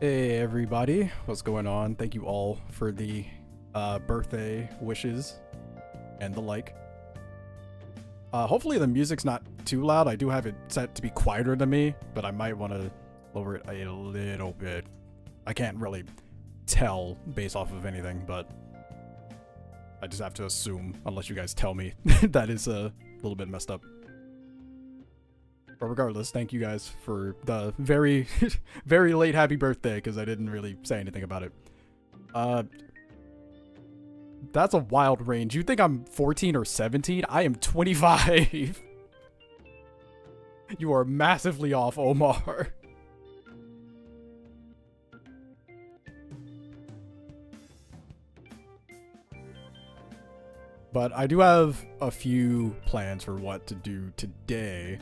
Hey everybody, what's going on? Thank you all for the birthday wishes and the like. Hopefully the music's not too loud. I do have it set to be quieter than me, but I might want to lower it a little bit. I can't really tell based off of anything, but I just have to assume, unless you guys tell me, that is a little bit messed up. But regardless, thank you guys for the very, very late happy birthday, because I didn't really say anything about it. That's a wild range. You think I'm 14 or 17? I am 25. You are massively off, Omar. But I do have a few plans for what to do today.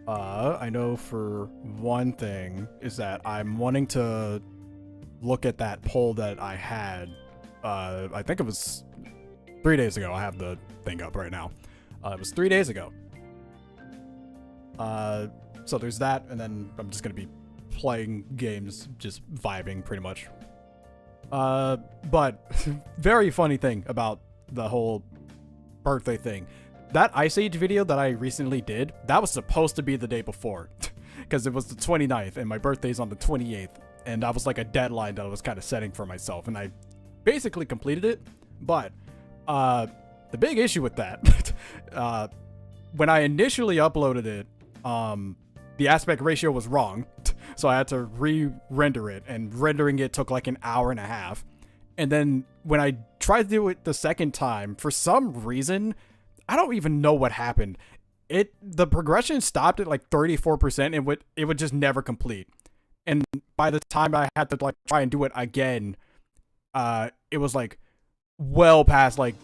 I know for one thing is that I'm wanting to look at that poll that I had. I think it was 3 days ago. I have the thing up right now. It was 3 days ago. So there's that, and then I'm just gonna be playing games, just vibing pretty much. But very funny thing about the whole birthday thing. That Ice Age video that I recently did, that was supposed to be the day before. Because it was the 29th, and my birthday's on the 28th. And that was like a deadline that I was kind of setting for myself. And I basically completed it. But, the big issue with that, when I initially uploaded it, the aspect ratio was wrong. So I had to re-render it. And rendering it took like an hour and a half. And then when I tried to do it the second time, for some reason, I don't even know what happened. The progression stopped at like 34% and it would just never complete. And by the time I had to like try and do it again, it was like well past like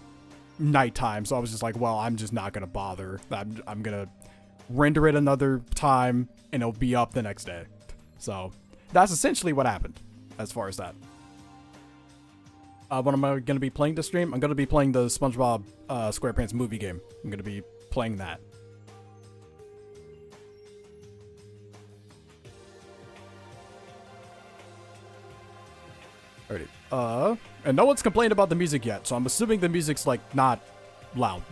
nighttime. So I was just like, well, I'm just not gonna bother. I'm gonna render it another time and it'll be up the next day. So that's essentially what happened as far as that. What am I going to be playing this stream? I'm going to be playing the SpongeBob SquarePants movie game. I'm going to be playing that. Alrighty. And no one's complained about the music yet, so I'm assuming the music's, like, not loud.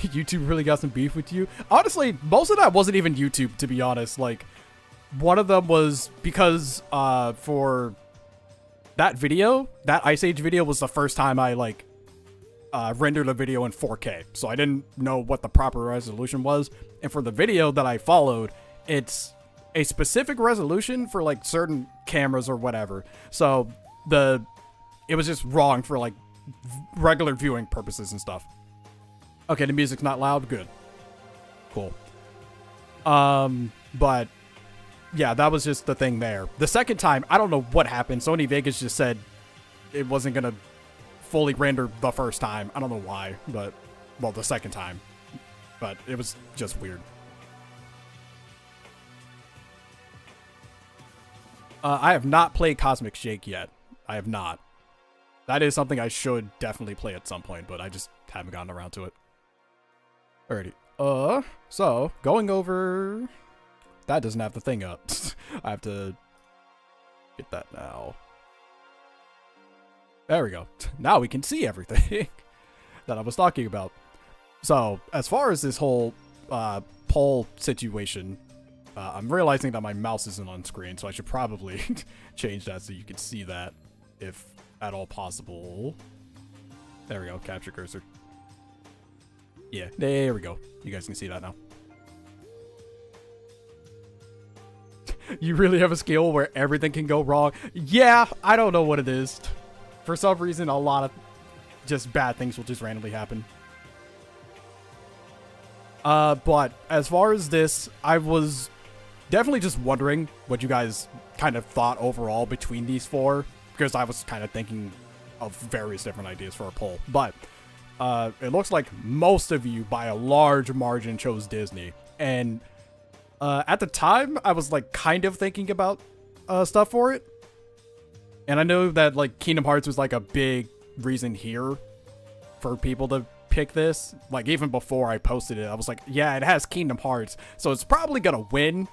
YouTube really got some beef with you? Honestly, most of that wasn't even YouTube, to be honest. Like, one of them was because, for that video, that Ice Age video was the first time I, like, rendered a video in 4K. So I didn't know what the proper resolution was. And for the video that I followed, it's a specific resolution for, like, certain cameras or whatever. So, it was just wrong for, like, regular viewing purposes and stuff. Okay, the music's not loud. Good. Cool. But yeah, that was just the thing there. The second time, I don't know what happened. Sony Vegas just said it wasn't gonna fully render the first time. I don't know why, but well, the second time. But it was just weird. I have not played Cosmic Shake yet. I have not. That is something I should definitely play at some point, but I just haven't gotten around to it. Alrighty. So, going over... That doesn't have the thing up. I have to get that now. There we go. Now we can see everything that I was talking about. So, as far as this whole poll situation, I'm realizing that my mouse isn't on screen, so I should probably change that so you can see that, if at all possible. There we go, capture cursor. Yeah, there we go. You guys can see that now. You really have a skill where everything can go wrong? Yeah, I don't know what it is. For some reason, a lot of just bad things will just randomly happen. But as far as this, I was definitely just wondering what you guys kind of thought overall between these four, because I was kind of thinking of various different ideas for a poll. But it looks like most of you, by a large margin, chose Disney. And at the time, I was like kind of thinking about stuff for it. And I know that like Kingdom Hearts was like a big reason here for people to pick this, like even before I posted it, I was like, yeah, it has Kingdom Hearts, so it's probably gonna win,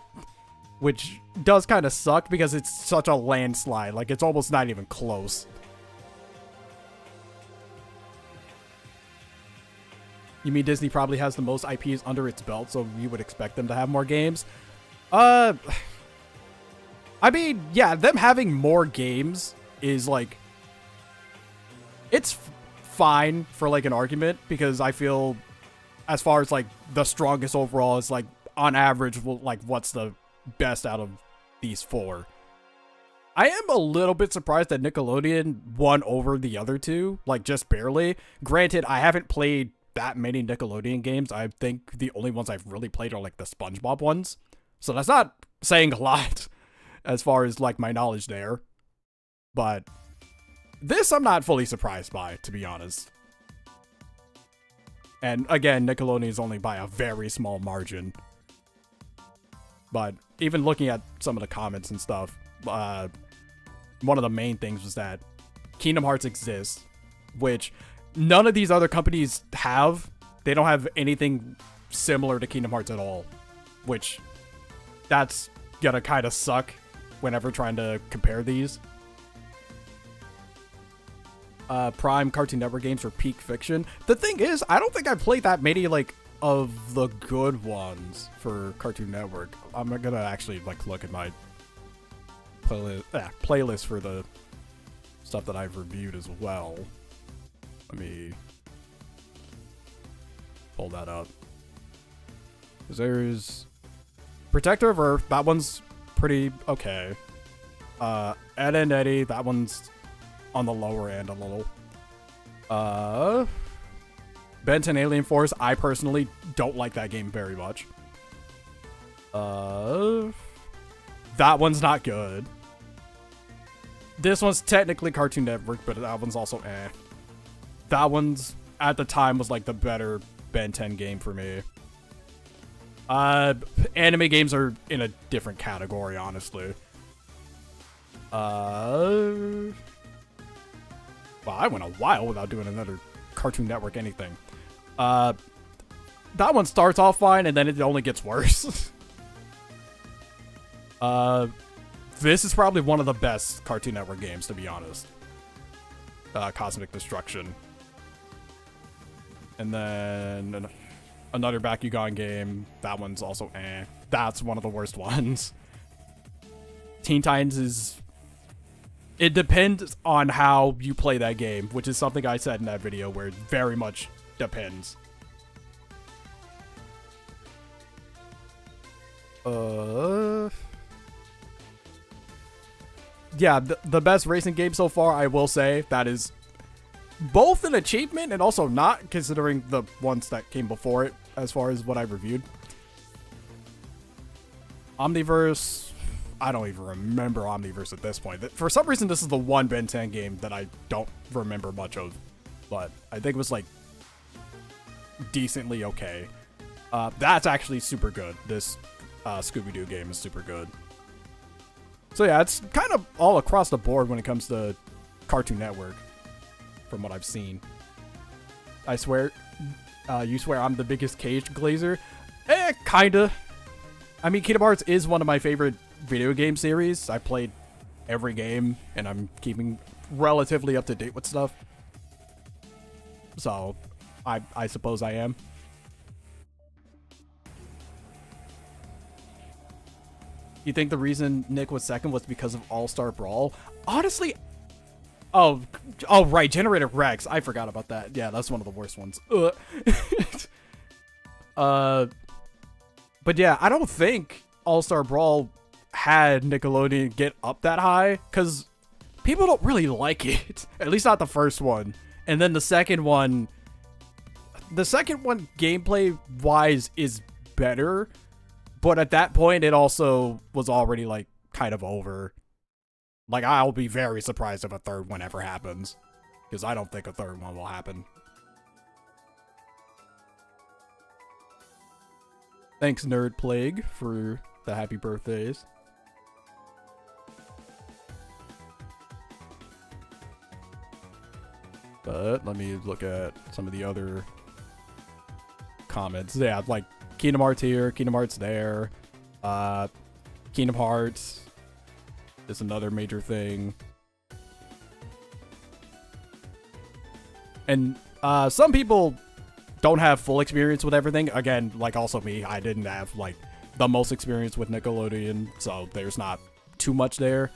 which does kind of suck because it's such a landslide. Like, it's almost not even close. You mean Disney probably has the most IPs under its belt, so you would expect them to have more games? I mean, yeah, them having more games is like, it's fine for like an argument, because I feel as far as like the strongest overall is like on average, like what's the best out of these four. I am a little bit surprised that Nickelodeon won over the other two, like just barely. Granted, I haven't played that many Nickelodeon games. I think the only ones I've really played are like the SpongeBob ones. So that's not saying a lot as far as like my knowledge there. But this I'm not fully surprised by, to be honest. And again, Nickelodeon is only by a very small margin. But even looking at some of the comments and stuff, one of the main things was that Kingdom Hearts exists, which none of these other companies have. They don't have anything similar to Kingdom Hearts at all, which that's gonna kind of suck whenever trying to compare these. Prime Cartoon Network games for peak fiction. The thing is, I don't think I've played that many like of the good ones for Cartoon Network. I'm gonna actually like look at my playlist for the stuff that I've reviewed as well. Let me pull that up. 'Cause there's Protector of Earth. That one's pretty okay. Ed and Eddie. That one's on the lower end a little. Ben 10 Alien Force. I personally don't like that game very much. That one's not good. This one's technically Cartoon Network, but that one's also eh. That one's, at the time, was like the better Ben 10 game for me. Anime games are in a different category, honestly. Well, I went a while without doing another Cartoon Network anything. That one starts off fine, and then it only gets worse. This is probably one of the best Cartoon Network games, to be honest. Cosmic Destruction. And then another Bakugan game. That one's also eh. That's one of the worst ones. Teen Titans is... It depends on how you play that game, which is something I said in that video, where it very much depends. Yeah, the best racing game so far, I will say, that is both an achievement and also not, considering the ones that came before it, as far as what I reviewed. Omniverse... I don't even remember Omniverse at this point. For some reason, this is the one Ben 10 game that I don't remember much of. But I think it was, like, decently okay. That's actually super good. This Scooby-Doo game is super good. So yeah, it's kind of all across the board when it comes to Cartoon Network, from what I've seen. I swear, you swear I'm the biggest Cage Glazer? Eh, kinda. I mean, Kingdom Hearts is one of my favorite video game series. I played every game, and I'm keeping relatively up to date with stuff. So, I suppose I am. You think the reason Nick was second was because of All-Star Brawl? Honestly, oh right, Generator Rex. I forgot about that. Yeah, that's one of the worst ones. But yeah, I don't think All-Star Brawl had Nickelodeon get up that high, because people don't really like it. At least not the first one. And then the second one gameplay wise is better, but at that point it also was already like kind of over. Like, I'll be very surprised if a third one ever happens, because I don't think a third one will happen. Thanks, Nerd Plague, for the happy birthdays. But let me look at some of the other comments. Yeah, like Kingdom Hearts here, Kingdom Hearts there. Kingdom Hearts is another major thing. And some people don't have full experience with everything. Again, like also me, I didn't have like the most experience with Nickelodeon, so there's not too much there.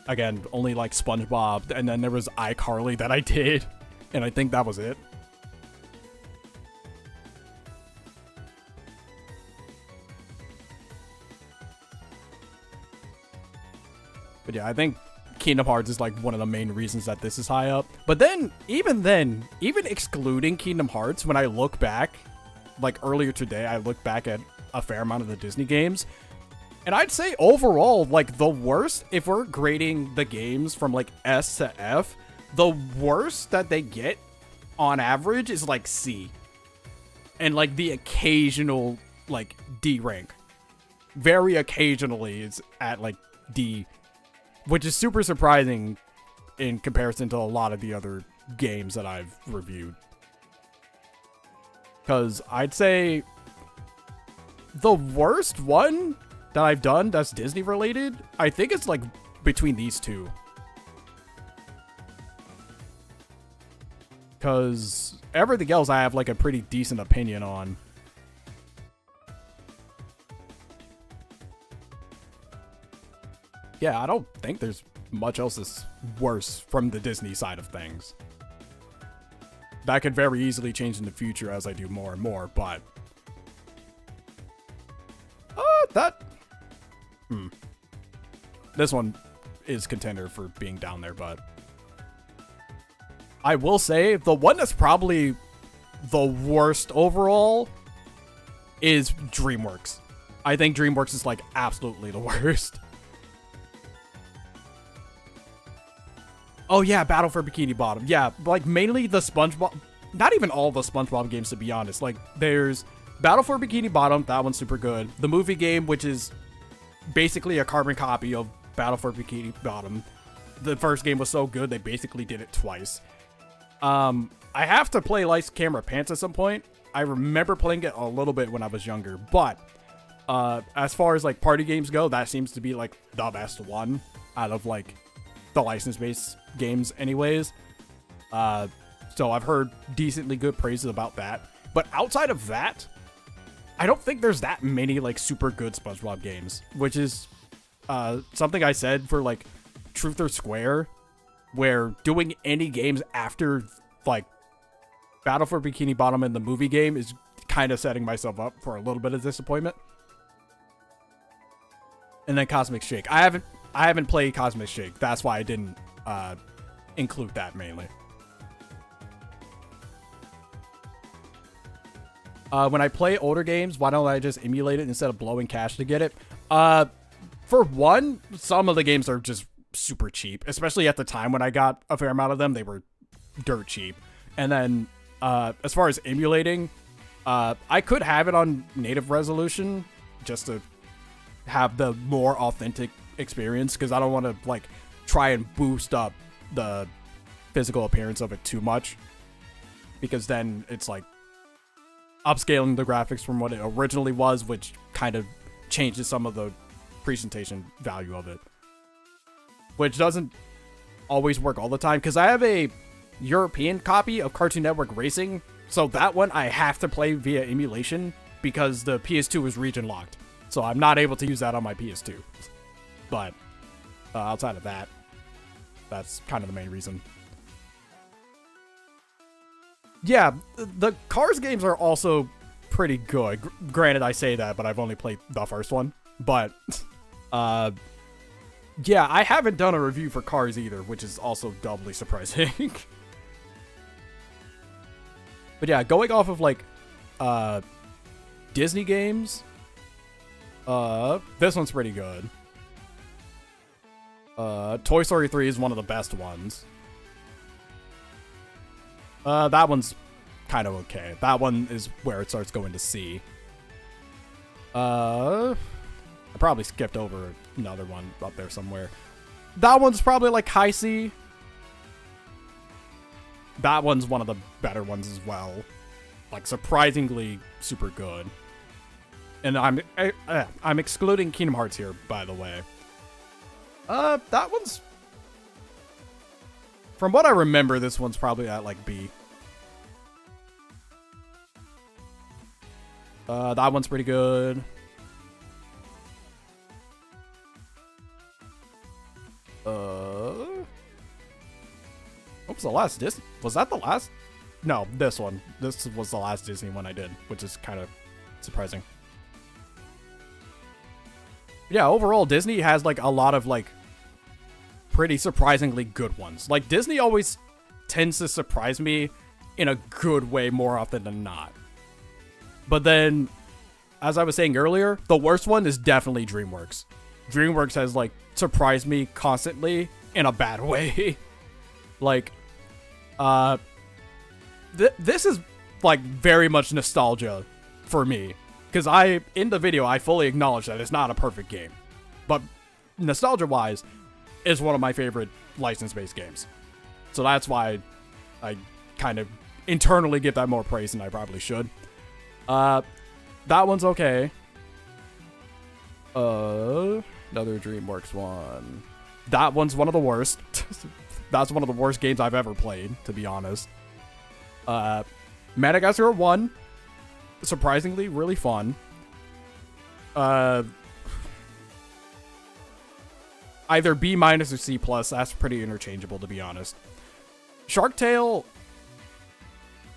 Again, only like SpongeBob, and then there was iCarly that I did, and I think that was it. But yeah, I think Kingdom Hearts is like one of the main reasons that this is high up. But then, even excluding Kingdom Hearts, when I look back, like earlier today, I looked back at a fair amount of the Disney games, and I'd say overall, like the worst, if we're grading the games from like S to F, the worst that they get on average is like C. And like the occasional like D rank. Very occasionally it's at like D, which is super surprising in comparison to a lot of the other games that I've reviewed. Because I'd say the worst one that I've done that's Disney related, I think it's like between these two. Because everything else I have like a pretty decent opinion on. Yeah, I don't think there's much else that's worse from the Disney side of things. That could very easily change in the future as I do more and more, but... This one is contender for being down there, but... I will say, the one that's probably the worst overall is DreamWorks. I think DreamWorks is, like, absolutely the worst. Oh, yeah, Battle for Bikini Bottom. Yeah, like, mainly the SpongeBob... Not even all the SpongeBob games, to be honest. Like, there's Battle for Bikini Bottom. That one's super good. The movie game, which is basically a carbon copy of Battle for Bikini Bottom. The first game was so good, they basically did it twice. I have to play Lights, Camera, Pants at some point. I remember playing it a little bit when I was younger, but as far as like party games go, that seems to be like the best one out of like the license-based games anyways. So I've heard decently good praises about that. But outside of that, I don't think there's that many like super good SpongeBob games, which is something I said for like Truth or Square, where doing any games after like Battle for Bikini Bottom and the movie game is kind of setting myself up for a little bit of disappointment. And then Cosmic Shake. I haven't played Cosmic Shake. That's why I didn't include that mainly. When I play older games, why don't I just emulate it instead of blowing cash to get it? For one, some of the games are just super cheap, especially at the time when I got a fair amount of them. They were dirt cheap. And then as far as emulating, I could have it on native resolution just to have the more authentic experience, because I don't want to like try and boost up the physical appearance of it too much, because then it's like upscaling the graphics from what it originally was, which kind of changes some of the presentation value of it, which doesn't always work all the time, because I have a European copy of Cartoon Network Racing, so that one I have to play via emulation because the PS2 is region locked, so I'm not able to use that on my PS2. But outside of that, that's kind of the main reason. Yeah, the Cars games are also pretty good. Granted, I say that, but I've only played the first one. But, yeah, I haven't done a review for Cars either, which is also doubly surprising. But yeah, going off of, like, Disney games, this one's pretty good. Toy Story 3 is one of the best ones. That one's kind of okay. That one is where it starts going to C. I probably skipped over another one up there somewhere. That one's probably like high C. That one's one of the better ones as well. like surprisingly super good. And I'm excluding Kingdom Hearts here, by the way. That one's, from what I remember, this one's probably at like B. That one's pretty good. What was the last Disney? Was that the last? No, this one. This was the last Disney one I did, which is kind of surprising. Yeah, overall, Disney has like a lot of like pretty surprisingly good ones. Like Disney always tends to surprise me in a good way more often than not. But then, as I was saying earlier, the worst one is definitely DreamWorks. DreamWorks has like surprised me constantly in a bad way. Like, this is like very much nostalgia for me. Because in the video, I fully acknowledge that it's not a perfect game. But nostalgia-wise, it's one of my favorite license-based games. So that's why I kind of internally give that more praise than I probably should. That one's okay. Another DreamWorks one. That one's one of the worst. That's one of the worst games I've ever played, to be honest. Madagascar 1. Surprisingly, really fun. Either B- or C+. That's pretty interchangeable, to be honest. Shark Tale,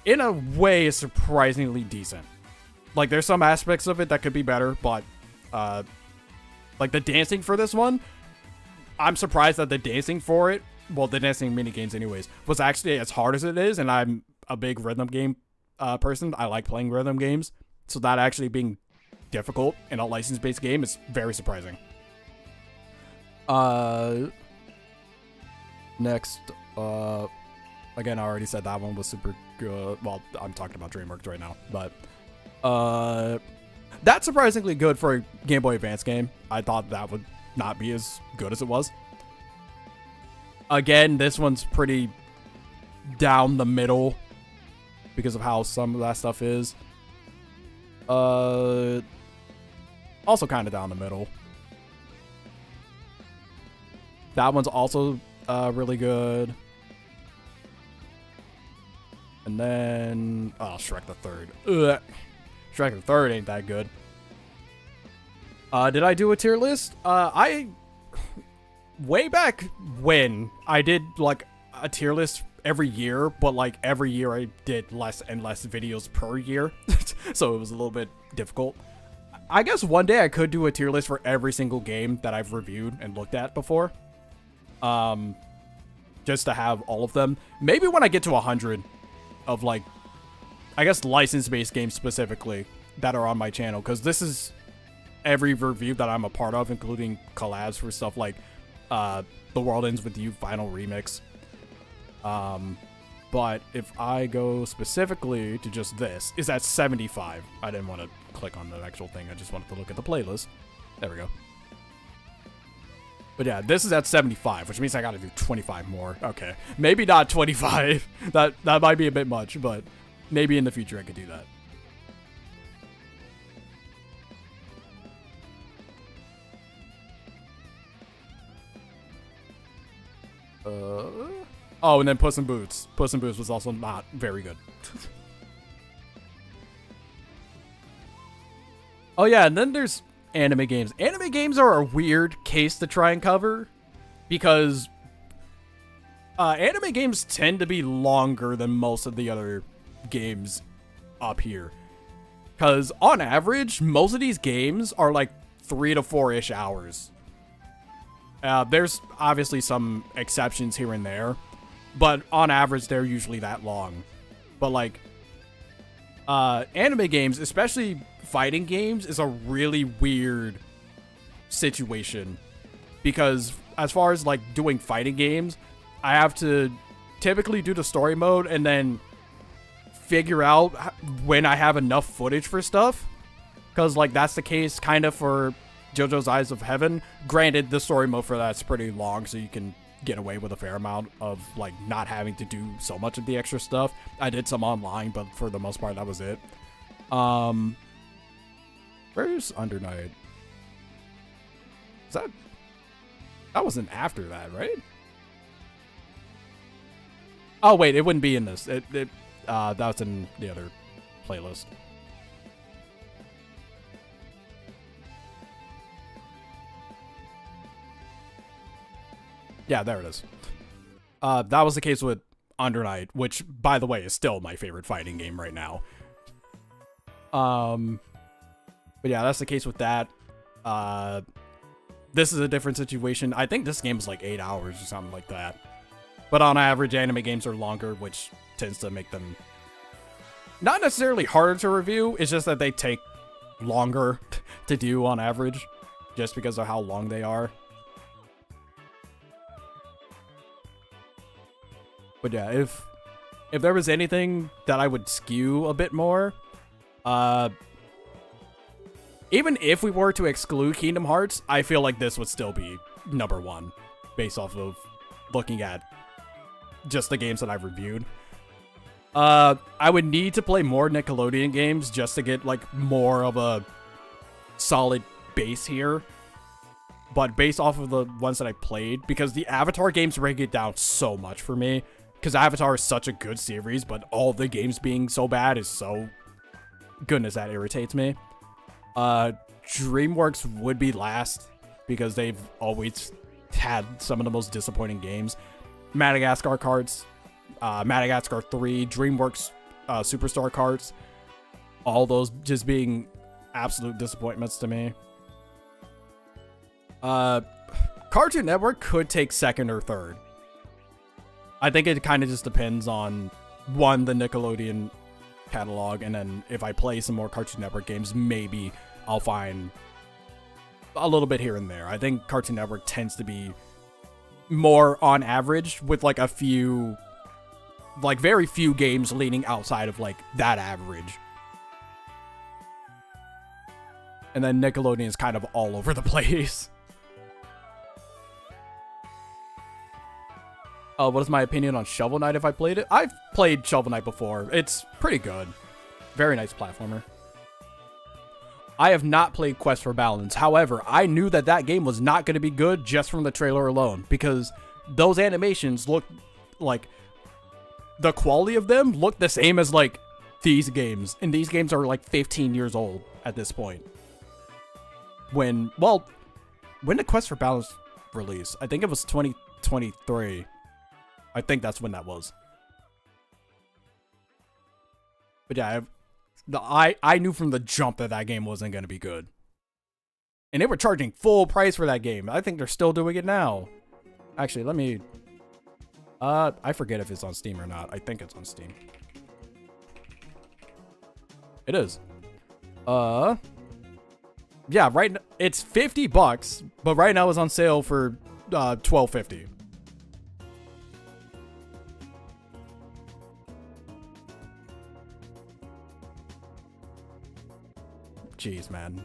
in a way, is surprisingly decent. Like, there's some aspects of it that could be better, but, like, the dancing for this one, I'm surprised that the dancing for it, well, the dancing minigames anyways, was actually as hard as it is, and I'm a big rhythm game person. I like playing rhythm games, so that actually being difficult in a license-based game is very surprising. Next, again, I already said that one was super good. Well, I'm talking about DreamWorks right now, but that's surprisingly good for a Game Boy Advance game. I thought that would not be as good as it was. Again, this one's pretty down the middle because of how some of that stuff is. Also kind of down the middle. That one's also really good. And then, oh, Shrek the Third. Ugh. Shrek the Third ain't that good. Did I do a tier list? Way back when, I did, like, a tier list every year, but, like, every year I did less and less videos per year, so it was a little bit difficult. I guess one day I could do a tier list for every single game that I've reviewed and looked at before. Just to have all of them. Maybe when I get to 100 of, like, I guess license-based games specifically that are on my channel, because this is every review that I'm a part of, including collabs for stuff like The World Ends With You Final Remix. But if I go specifically to just this, is at 75. I didn't want to click on the actual thing. I just wanted to look at the playlist. There we go. But yeah, this is at 75, which means I gotta do 25 more. Okay. Maybe not 25. That might be a bit much, but maybe in the future I could do that. Oh, and then Puss in Boots. Puss in Boots was also not very good. Oh yeah, and then there's anime games. Anime games are a weird case to try and cover because anime games tend to be longer than most of the other games up here. Because on average, most of these games are like 3 to 4-ish hours. There's obviously some exceptions here and there, but on average, they're usually that long. But like, anime games, especially fighting games, is a really weird situation. Because as far as like doing fighting games, I have to typically do the story mode and then figure out when I have enough footage for stuff. Because like that's the case kind of for JoJo's Eyes of Heaven. Granted, the story mode for that's pretty long, so you can get away with a fair amount of like not having to do so much of the extra stuff. I did some online, but for the most part, that was it. Where's Under Night? Is that wasn't after that, right? Oh wait, it wouldn't be in this. That was in the other playlist. Yeah, there it is. That was the case with Under Night, which, by the way, is still my favorite fighting game right now. But yeah, that's the case with that. This is a different situation. I think this game is like 8 hours or something like that. But on average, anime games are longer, which tends to make them not necessarily harder to review. It's just that they take longer to do on average, just because of how long they are. But yeah, if there was anything that I would skew a bit more, even if we were to exclude Kingdom Hearts, I feel like this would still be number one, based off of looking at just the games that I've reviewed. I would need to play more Nickelodeon games just to get like more of a solid base here. But based off of the ones that I played, because the Avatar games break it down so much for me, because Avatar is such a good series, but all the games being so bad is so... Goodness, that irritates me. DreamWorks would be last, because they've always had some of the most disappointing games. Madagascar cards, Madagascar 3, DreamWorks Superstar cards, all those just being absolute disappointments to me. Cartoon Network could take second or third. I think it kind of just depends on, one, the Nickelodeon catalog, and then if I play some more Cartoon Network games, maybe I'll find a little bit here and there. I think Cartoon Network tends to be more on average, with like a few, like very few games leaning outside of like that average. And then Nickelodeon is kind of all over the place. What is my opinion on Shovel Knight if I played it? I've played Shovel Knight before. It's pretty good. Very nice platformer. I have not played Quest for Balance. However, I knew that that game was not going to be good just from the trailer alone, because those animations look like, the quality of them look the same as like these games. And these games are like 15 years old at this point. When did Quest for Balance release? I think it was 2023. I think that's when that was. But yeah, I knew from the jump that that game wasn't going to be good. And they were charging full price for that game. I think they're still doing it now. Actually, let me... I forget if it's on Steam or not. I think it's on Steam. It is. Yeah, it's $50, but right now it's on sale for $12.50. Jeez, man.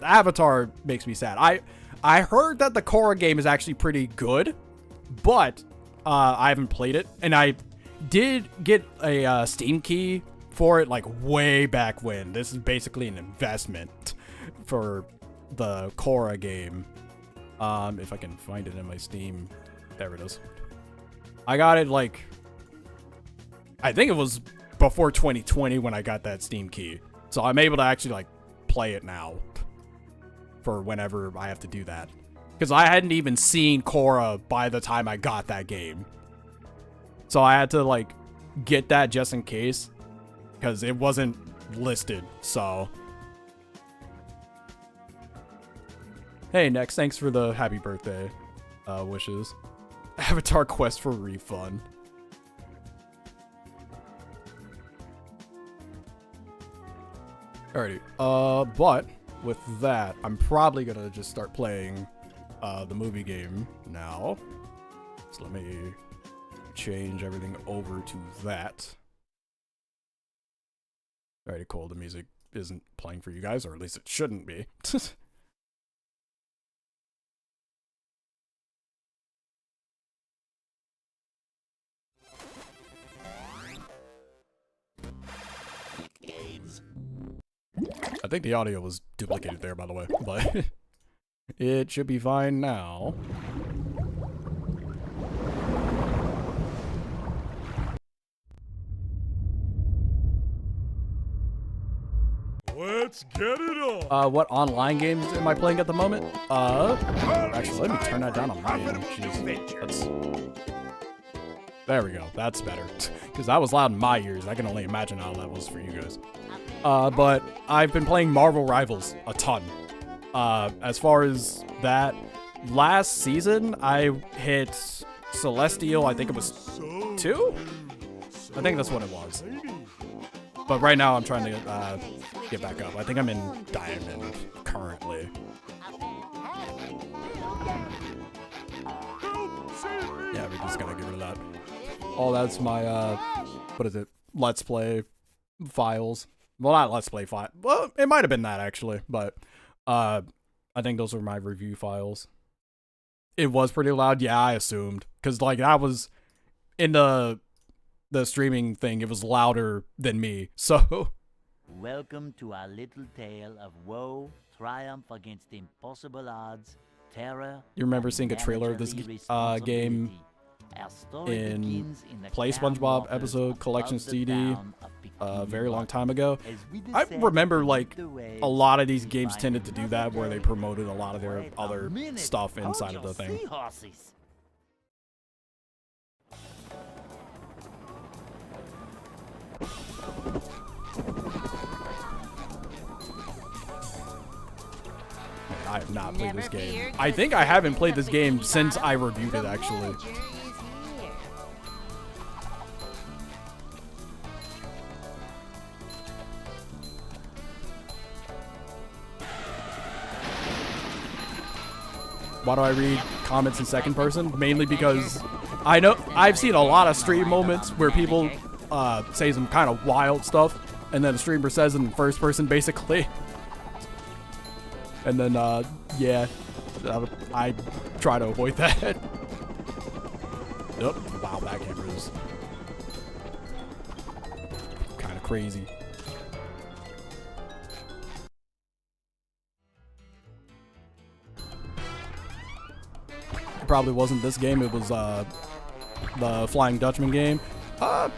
Avatar makes me sad. I heard that the Korra game is actually pretty good, but I haven't played it. And I did get a Steam key for it like way back when. This is basically an investment for the Korra game. If I can find it in my Steam. There it is. I got it like, I think it was before 2020 when I got that Steam key. So I'm able to actually like play it now for whenever I have to do that, because I hadn't even seen Korra by the time I got that game, so I had to like get that just in case, because it wasn't listed. So hey, next, thanks for the happy birthday wishes. Avatar Quest for refund. Alrighty, but with that, I'm probably gonna just start playing the movie game now. So let me change everything over to that. Alrighty, cool. The music isn't playing for you guys, or at least it shouldn't be. I think the audio was duplicated there, by the way, but it should be fine now. Let's get it on. What online games am I playing at the moment? Actually, let me turn that down on my end. Jeez. There we go. That's better. Because that was loud in my ears. I can only imagine how that was for you guys. But I've been playing Marvel Rivals a ton. As far as that, last season, I hit Celestial, I think it was 2? I think that's what it was. But right now, I'm trying to get back up. I think I'm in Diamond currently. Yeah, we're just gonna get rid of that. Oh, that's my, what is it? Let's Play files. Well, not Let's Play file. Well, it might have been that, actually. But, I think those were my review files. It was pretty loud. Yeah, I assumed. Because, like, I was in the streaming thing. It was louder than me. So... Welcome to our little tale of woe, triumph against impossible odds, terror. You remember seeing a trailer of this game in Play SpongeBob episode collection CD a very long time ago? I remember, like, a lot of these games tended to do that, where they promoted a lot of their other stuff inside of the thing. I have not played this game. I think I haven't played this game since I reviewed it, actually. Why do I read comments in second person? Mainly because I know I've seen a lot of stream moments where people say some kind of wild stuff, and then the streamer says it in first person, basically. And then, yeah, I try to avoid that. Nope. Wow, that camera is kind of crazy. It probably wasn't this game. It was, the Flying Dutchman game.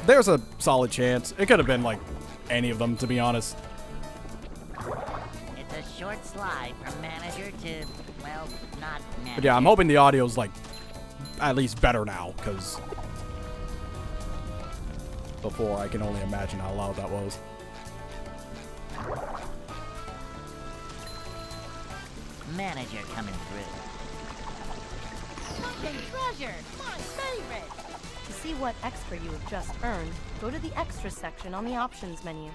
There's a solid chance. It could have been, like, any of them, to be honest. Short slide from manager to, well, not manager. But yeah, I'm hoping the audio's, like, at least better now, because before I can only imagine how loud that was. Manager coming through. Something treasure, my favorite. To see what extra you have just earned, go to the extra section on the options menu.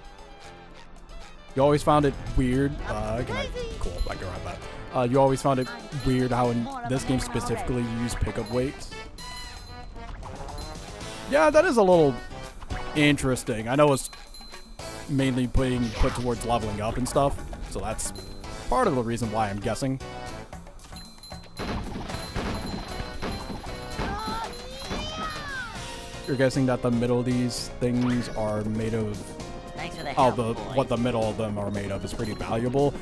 You always found it weird. Cool, I can write that. You always found it weird how in this game specifically you use pickup weights. Yeah, that is a little interesting. I know it's mainly being put towards leveling up and stuff, so that's part of the reason why I'm guessing. You're guessing that the middle of these things are made of... Oh, what the middle of them are made of is pretty valuable.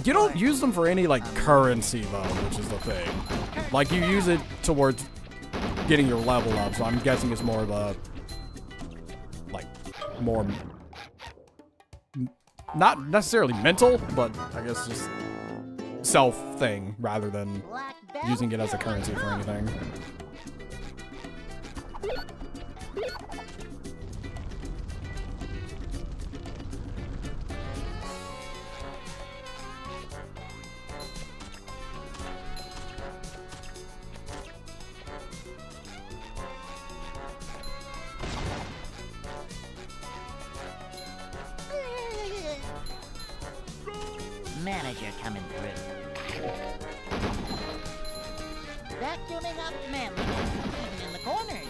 You don't use them for any, like, currency, though, which is the thing. Like, you use it towards getting your level up, so I'm guessing it's more of a, like, more... Not necessarily mental, but I guess just self thing, rather than using it as a currency for anything. Manager coming through. Vacuuming up memories, even in the corners.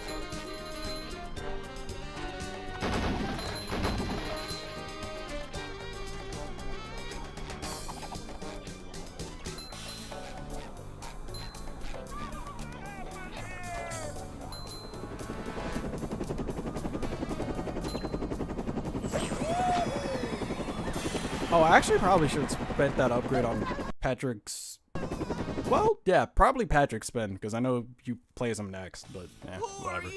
Oh, I actually probably should have spent that upgrade on Patrick's. Well, yeah, probably Patrick's spin, because I know you play as him next, but whatever.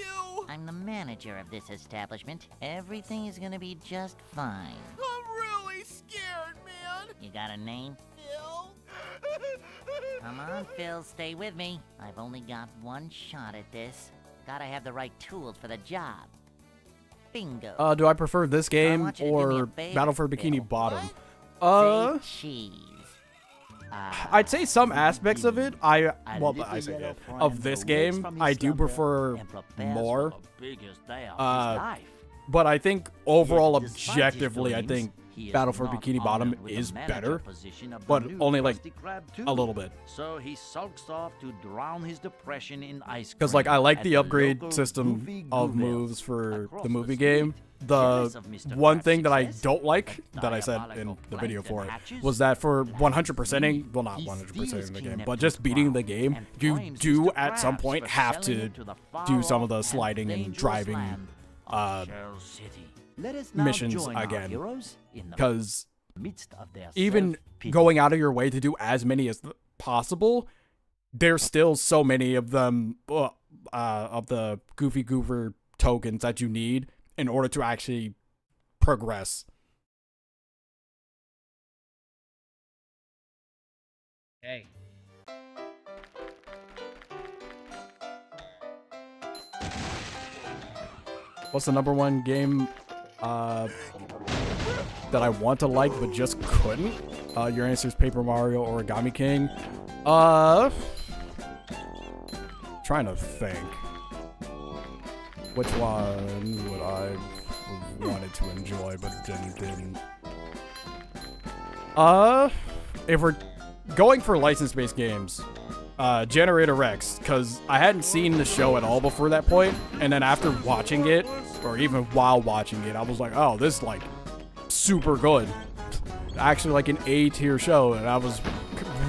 I'm the manager of this establishment. Everything is gonna be just fine. I'm really scared, man. You got a name? Phil? Come on, Phil, stay with me. I've only got one shot at this. Gotta have the right tools for the job. Bingo. Do I prefer this game want you to do me a or favor, Battle for Bikini Phil. Bottom? Say cheese. I'd say some aspects of it, I little say yellow it, friend of this awakes game, from his I do slumber prefer and prepares more. for the biggest day of his Uh, life. But I think overall, Yet, despite his objectively, I doings, think he is Battle for not Bikini Bottom honored with the is manager better, position of the but new only like Krusty Krab a 2. little bit. So he sulks off to drown his depression in ice cream. Because like I like at the upgrade local system Goofy of Gooville moves for across the movie street. game. The Jealous of Mr. one Krabs' thing that I success, don't like, the that I said in diabolical the video for it, plankton hatches, was that for last 100%ing, week, well not he 100%ing steals the game, King but just Neptune's beating the crown game, and you blames do Mr. at some Krabs point for have selling to it to the do some of the far-off and sliding and dangerous driving land of Shell City. Let us now missions join our again. heroes in the Because midst of their even self-pity. going out of your way to do as many as possible, there's still so many of them, of the Goofy Goober tokens that you need in order to actually progress. Hey. What's the #1 game that I want to like but just couldn't? Your answer is Paper Mario Origami King. Trying to think. Which one would I have wanted to enjoy but didn't? If we're going for license-based games, Generator Rex, because I hadn't seen the show at all before that point, and then after watching it, or even while watching it, I was like, oh, this is like super good. Actually like an A-tier show, and I was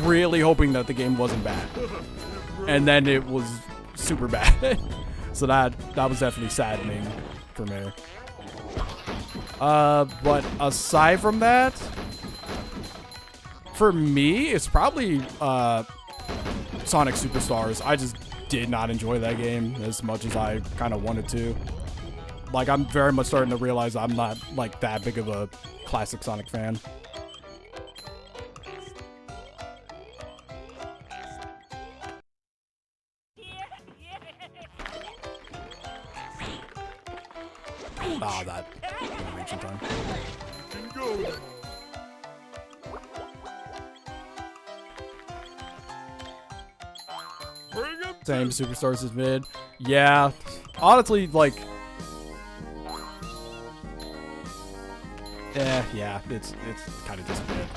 really hoping that the game wasn't bad. And then it was super bad. So that was definitely saddening for me. But aside from that, for me, it's probably Sonic Superstars. I just did not enjoy that game as much as I kind of wanted to. Like, I'm very much starting to realize I'm not like that big of a classic Sonic fan. Ah, that animation time. Same Superstars as mid. Yeah, honestly, like, yeah, it's kind of just mid.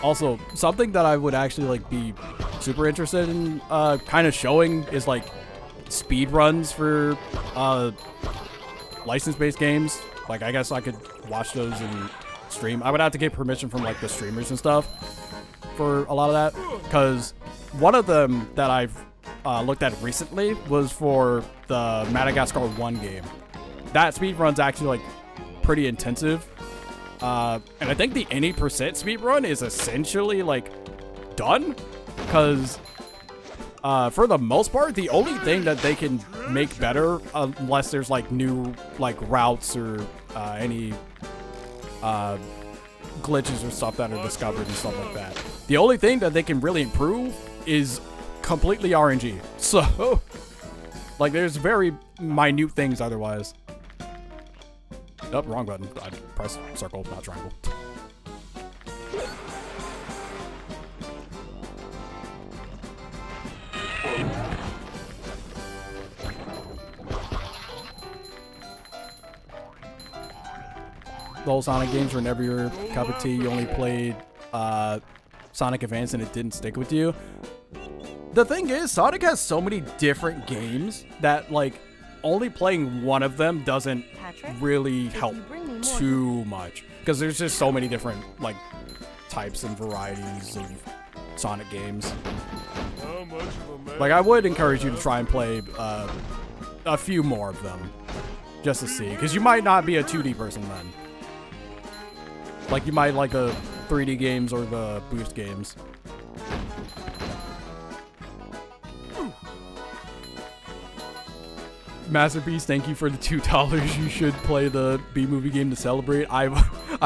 Also, something that I would actually like be super interested in kind of showing is like speed runs for license-based games. Like, I guess I could watch those and stream. I would have to get permission from like the streamers and stuff for a lot of that, because one of them that I've looked at recently was for the Madagascar 1 game. That speed run's actually like pretty intensive. And I think the any % speedrun is essentially like done, because for the most part, the only thing that they can make better, unless there's like new like routes or any glitches or stuff that are discovered and stuff like that, the only thing that they can really improve is completely RNG. So like there's very minute things otherwise. Oh, wrong button. I pressed circle, not triangle. The whole Sonic games were never your cup of tea. You only played Sonic Advance and it didn't stick with you. The thing is, Sonic has so many different games that, like, only playing one of them doesn't Patrick, really if help you bring me more- too much, because there's just so many different like types and varieties of Sonic games. How much of a man? Like, I would encourage you to try and play a few more of them, just to see, because you might not be a 2D person then. Like, you might like the 3D games or the boost games. Masterpiece, thank you for the $2. You should play the B-movie game to celebrate. I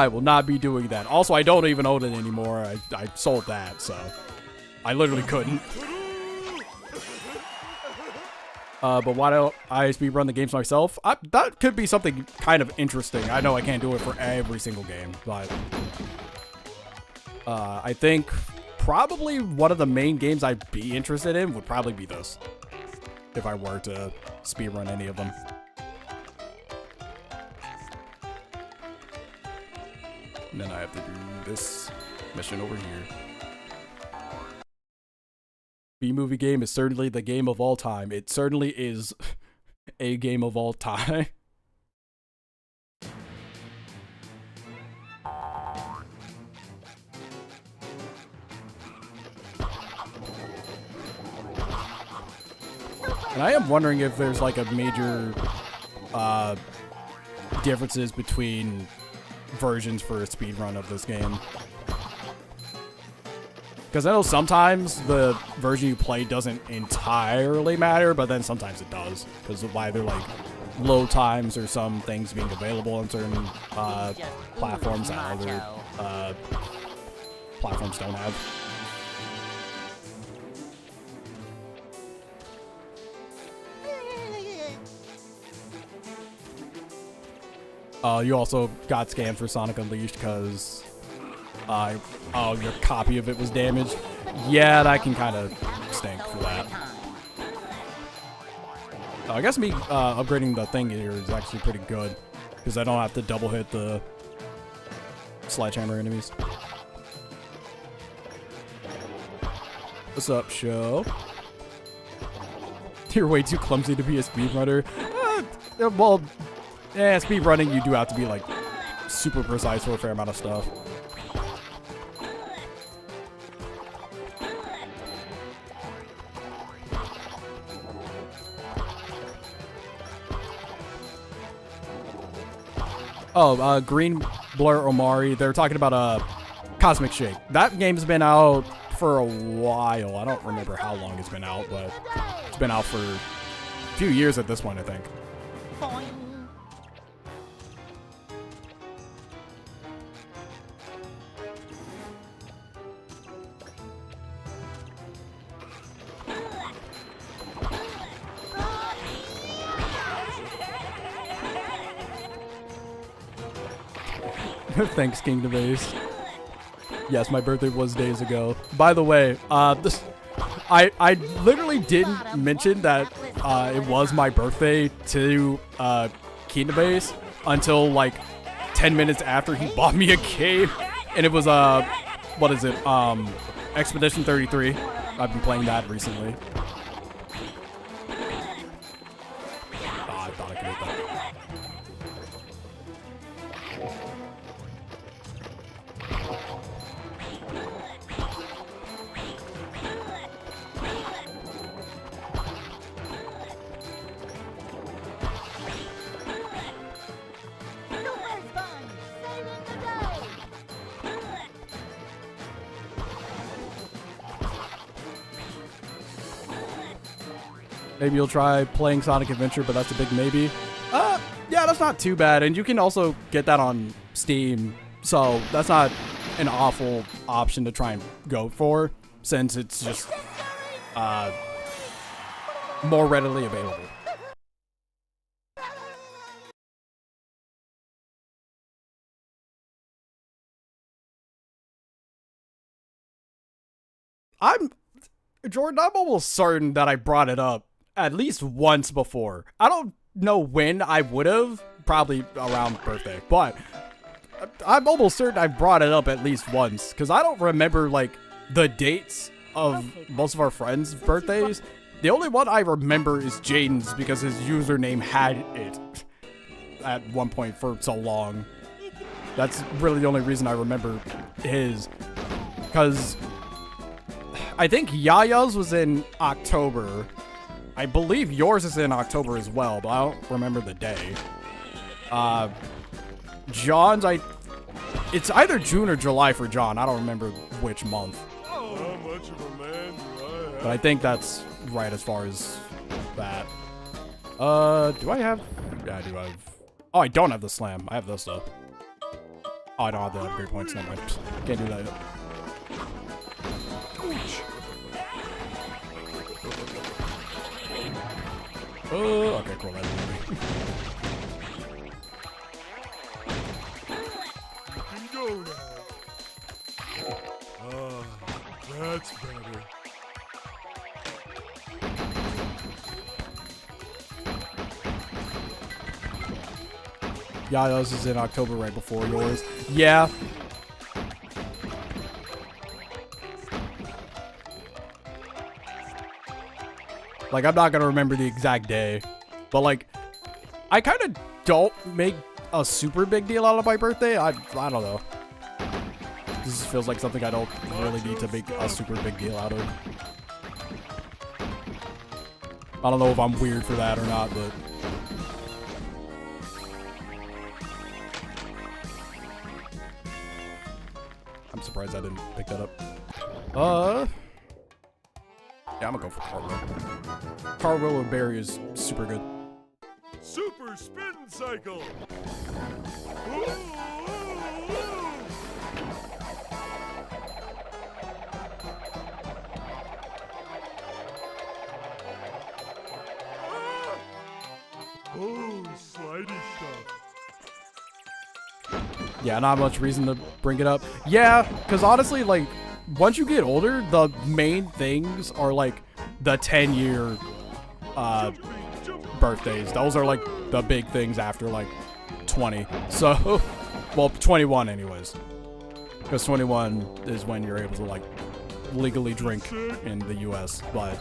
will not be doing that. Also, I don't even own it anymore. I sold that, so I literally couldn't. But why don't I speedrun the games myself? That could be something kind of interesting. I know I can't do it for every single game, but I think probably one of the main games I'd be interested in would probably be this, if I were to speedrun any of them. And then I have to do this mission over here. B-movie game is certainly the game of all time. It certainly is a game of all time. And I am wondering if there's like a major differences between versions for a speedrun of this game. Because I know sometimes the version you play doesn't entirely matter, but then sometimes it does. Because of either like load times or some things being available on certain platforms that other platforms don't have. You also got scanned for Sonic Unleashed because your copy of it was damaged. Yeah, that can kind of stink for that. I guess me upgrading the thing here is actually pretty good because I don't have to double hit the sledgehammer enemies. What's up, show? You're way too clumsy to be a speedrunner. Well, yeah, speedrunning you do have to be like super precise for a fair amount of stuff. Oh, Green Blur Omari, they're talking about a Cosmic Shake. That game's been out for a while. I don't remember how long it's been out, but it's been out for a few years at this point, I think. Thanks, Kingdom Ace. Yes, my birthday was days ago. By the way, I literally didn't mention that it was my birthday to Kingdom Ace until like 10 minutes after he bought me a game, and it was what is it? Expedition 33. I've been playing that recently. I thought I could hit that. Maybe you'll try playing Sonic Adventure, but that's a big maybe. Yeah, that's not too bad, and you can also get that on Steam, so that's not an awful option to try and go for, since it's just more readily available. Jordan, I'm almost certain that I brought it up at least once before. I don't know when I would have, probably around birthday, but I'm almost certain I brought it up at least once, because I don't remember like the dates of most of our friends' birthdays. The only one I remember is Jaden's, because his username had it at one point for so long. That's really the only reason I remember his, because I think Yaya's was in October. I believe yours is in October as well, but I don't remember the day. John's, it's either June or July for John. I don't remember which month. How much of a man do I have? But I think that's right as far as that. Do I have? Yeah, I do have. Oh, I don't have the slam. I have this though. Oh, I don't have the upgrade points. Never mind. Can't do that yet. Oh, okay, cool. That's movie. You can go now. Ah, that's better. Yaya's is in October right before yours. Yeah. Like, I'm not gonna remember the exact day, but like, I kind of don't make a super big deal out of my birthday. I don't know. This feels like something I don't really need to make a super big deal out of. I don't know if I'm weird for that or not, but I'm surprised I didn't pick that up. Yeah, I'm gonna go for Cartwheel. Cartwheel with Barry is super good. Super spin cycle. Oh, slidey stuff. Yeah, not much reason to bring it up. Yeah, because honestly, like, once you get older, the main things are like the 10-year birthdays. Those are like the big things after like 20. So, well, 21 anyways. Because 21 is when you're able to like legally drink in the US. But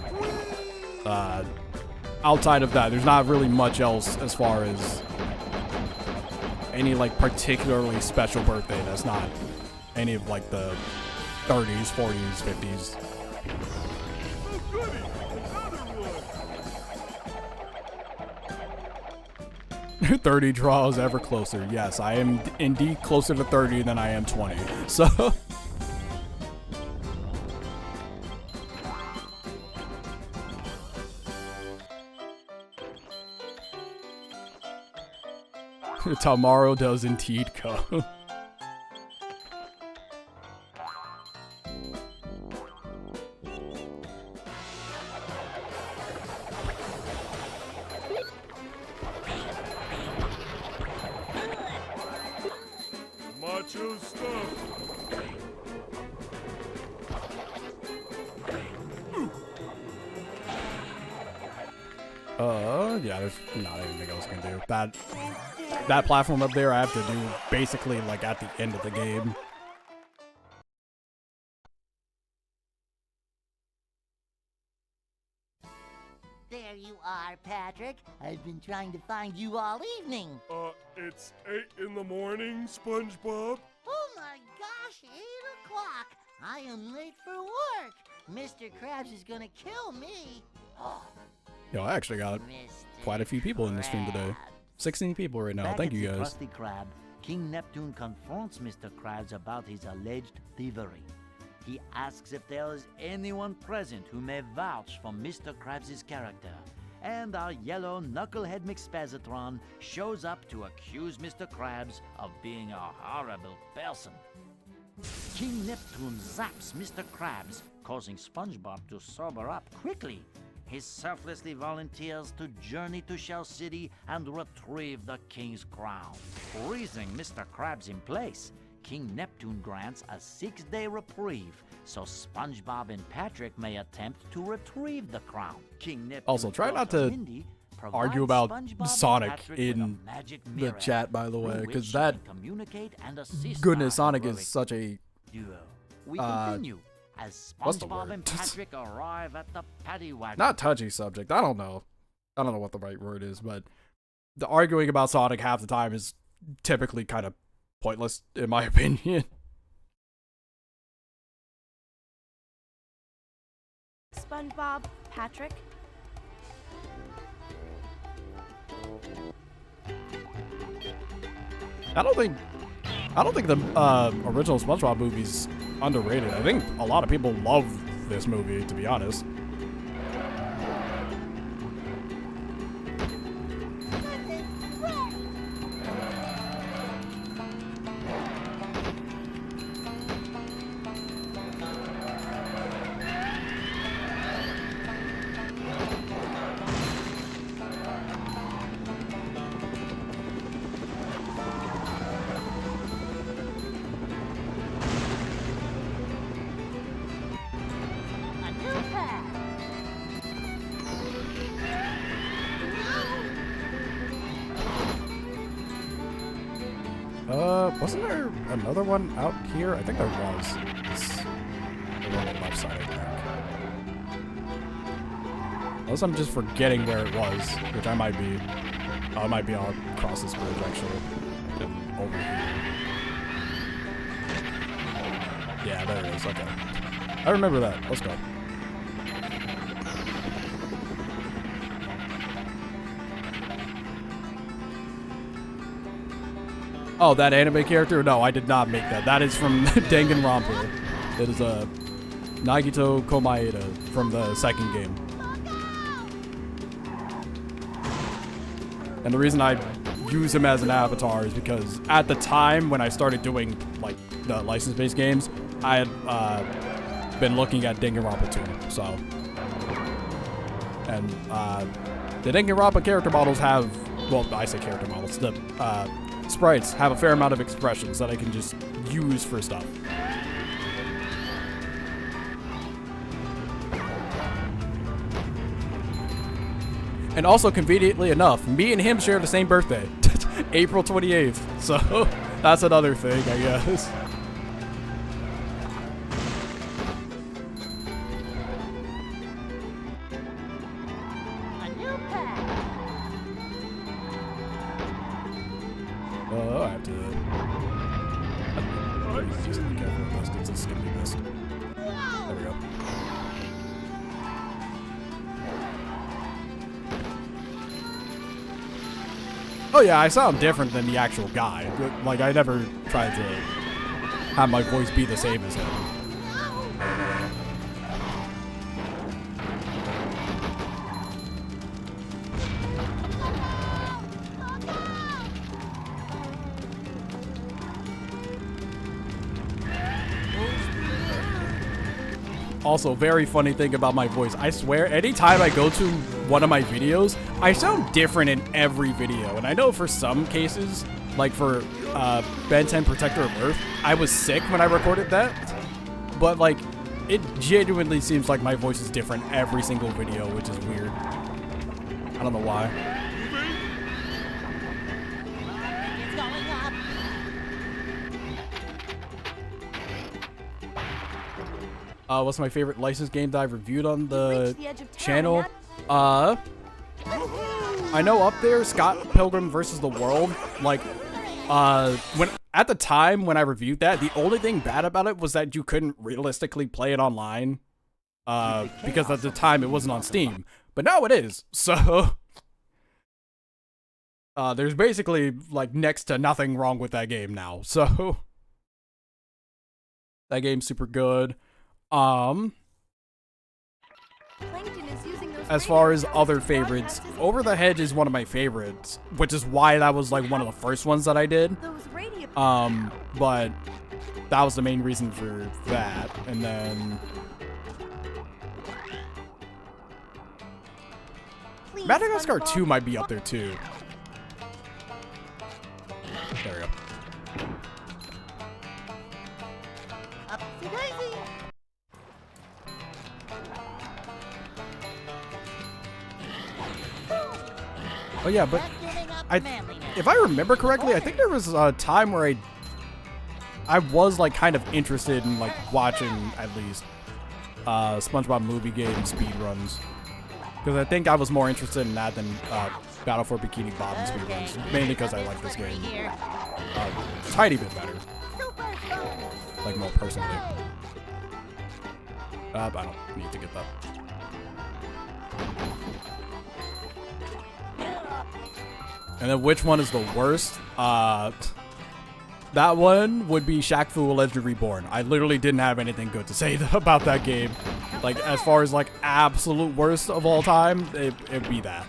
outside of that, there's not really much else as far as any like particularly special birthday that's not any of like the 30s, 40s, 50s. Oh, goody! Another one! 30 draws ever closer. Yes, I am indeed closer to 30 than I am 20. So tomorrow does indeed come. Macho stuff. Yeah, there's not anything else I can do. That platform up there I have to do basically like at the end of the game. There you are, Patrick. I've been trying to find you all evening. It's 8 in the morning, SpongeBob. Oh my gosh, 8 o'clock. I am late for work. Mr. Krabs is gonna kill me. Oh, Yo, I actually got Mr. quite a few people in the stream today. Krabs. 16 people right now. Back Thank at you the guys. Krusty Krab, King Neptune confronts Mr. Krabs about his alleged thievery. He asks if there is anyone present who may vouch for Mr. Krabs' character, and our yellow knucklehead McSpazatron shows up to accuse Mr. Krabs of being a horrible person. King Neptune zaps Mr. Krabs, causing SpongeBob to sober up quickly. He selflessly volunteers to journey to Shell City and retrieve the king's crown. Freezing Mr. Krabs in place, King Neptune grants a 6-day reprieve so SpongeBob and Patrick may attempt to retrieve the crown. King Neptune's Also, try not daughter to Mindy argue provides about SpongeBob and Sonic Patrick in with a magic the mirror, chat, by the through way, which because she that can communicate and assist goodness, our Sonic heroic is such a duo. We continue as what's the SpongeBob word? and Patrick arrive at the paddy wagon. not touchy subject. I don't know what the right word is, but the arguing about Sonic half the time is typically kind of pointless, in my opinion. SpongeBob, Patrick? I don't think the original SpongeBob movie's underrated. I think a lot of people love this movie, to be honest. Wasn't there another one out here? I think there was. It's the one on the left side, I think. Unless I'm just forgetting where it was, which I might be. I might be all across this bridge, actually. And over here. Yeah, there it is. Okay. I remember that. Let's go. Oh, that anime character? No, I did not make that. That is from Danganronpa. It is Nagito Komaeda from the second game. And the reason I use him as an avatar is because at the time when I started doing like the license-based games, I had been looking at Danganronpa 2. So, and the Danganronpa character models have, well, I say character models. The sprites have a fair amount of expressions that I can just use for stuff. And also, conveniently enough, me and him share the same birthday, April 28th. So that's another thing, I guess. I have to. Just be careful with this because this is gonna be missed. There we go. Oh yeah, I sound different than the actual guy. Like, I never tried to have my voice be the same as him. Also, very funny thing about my voice. I swear, anytime I go to one of my videos, I sound different in every video. And I know for some cases, like for Ben 10 Protector of Earth, I was sick when I recorded that. But like, it genuinely seems like my voice is different every single video, which is weird. I don't know why. What's my favorite licensed game that I've reviewed on the channel? I know up there, Scott Pilgrim vs. the World. Like, when at the time when I reviewed that, the only thing bad about it was that you couldn't realistically play it online. Because at the time it wasn't on Steam. But now it is, so there's basically like next to nothing wrong with that game now. So that game's super good. As far as other favorites, Over the Hedge is one of my favorites, which is why that was like one of the first ones that I did. But that was the main reason for that. And then Madagascar 2 might be up there too. There we go. Oh yeah, but if I remember correctly, I think there was a time where I was like kind of interested in like watching at least SpongeBob movie game speedruns, because I think I was more interested in that than Battle for Bikini Bottom speedruns, mainly because I like this game a tiny bit better, like more personally. I don't need to get that. And then which one is the worst? That one would be Shaq Fu Legend Reborn. I literally didn't have anything good to say about that game. Like, as far as, like, absolute worst of all time, it'd be that.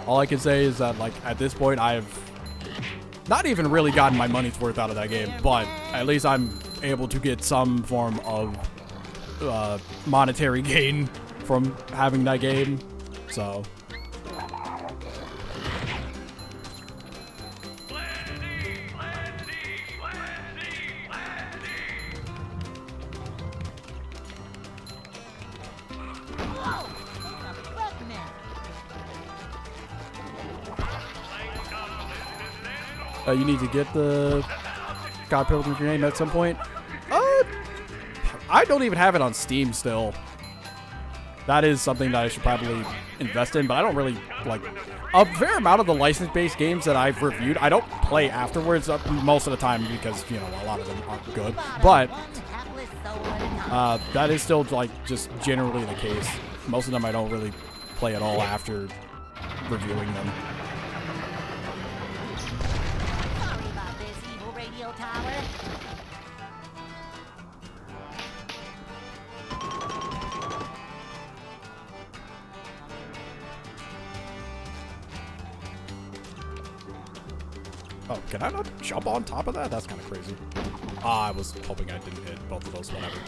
All I can say is that, like, at this point, I've not even really gotten my money's worth out of that game, but at least I'm able to get some form of monetary gain from having that game, so. You need to get the God Pilgrim's Grenade at some point. I don't even have it on Steam still. That is something that I should probably invest in, but I don't really, like, a fair amount of the license-based games that I've reviewed, I don't play afterwards most of the time because, you know, a lot of them aren't good. But that is still, like, just generally the case. Most of them I don't really play at all after reviewing them. Sorry about this, evil radio tower. Oh, can I not jump on top of that? That's kind of crazy. I was hoping I didn't hit both of those, whatever.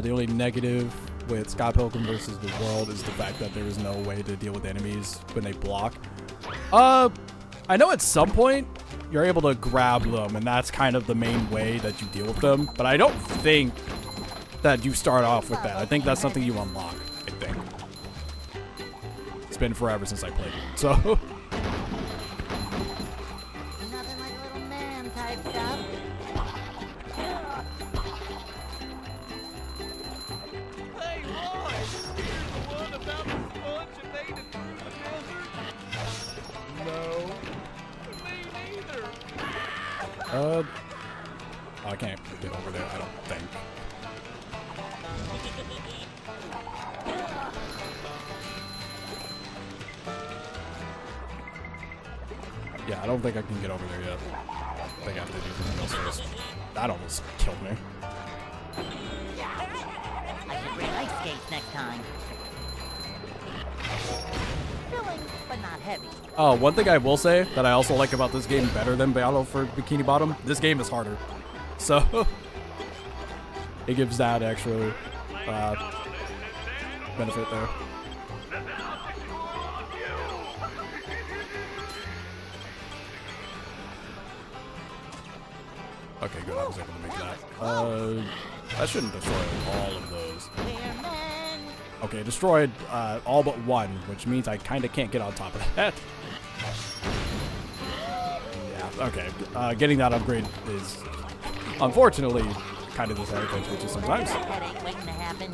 The only negative with Scott Pilgrim versus the World is the fact that there is no way to deal with enemies when they block. I know at some point you're able to grab them, and that's kind of the main way that you deal with them, but I don't think that you start off with that. I think that's something you unlock, I think. It's been forever since I played it, so. Nothing like a little man type stuff. Hey, Roy! Here's the one about the sponge that made it through the desert? No. Me neither. I can't get over there, I don't think. Yeah, I don't think I can get over there yet. I think I have to do something else first. That almost killed me. I should bring ice skates next time. Filling, but not heavy. Oh, one thing I will say that I also like about this game better than Battle for Bikini Bottom, this game is harder. So, it gives that extra benefit there. Okay, good, I was able to make that. That shouldn't destroy all of those. We're men. Okay, destroyed all but one, which means I kind of can't get on top of that. Yeah, okay. Getting that upgrade is, unfortunately, kind of disadvantageous sometimes. Headache waiting to happen.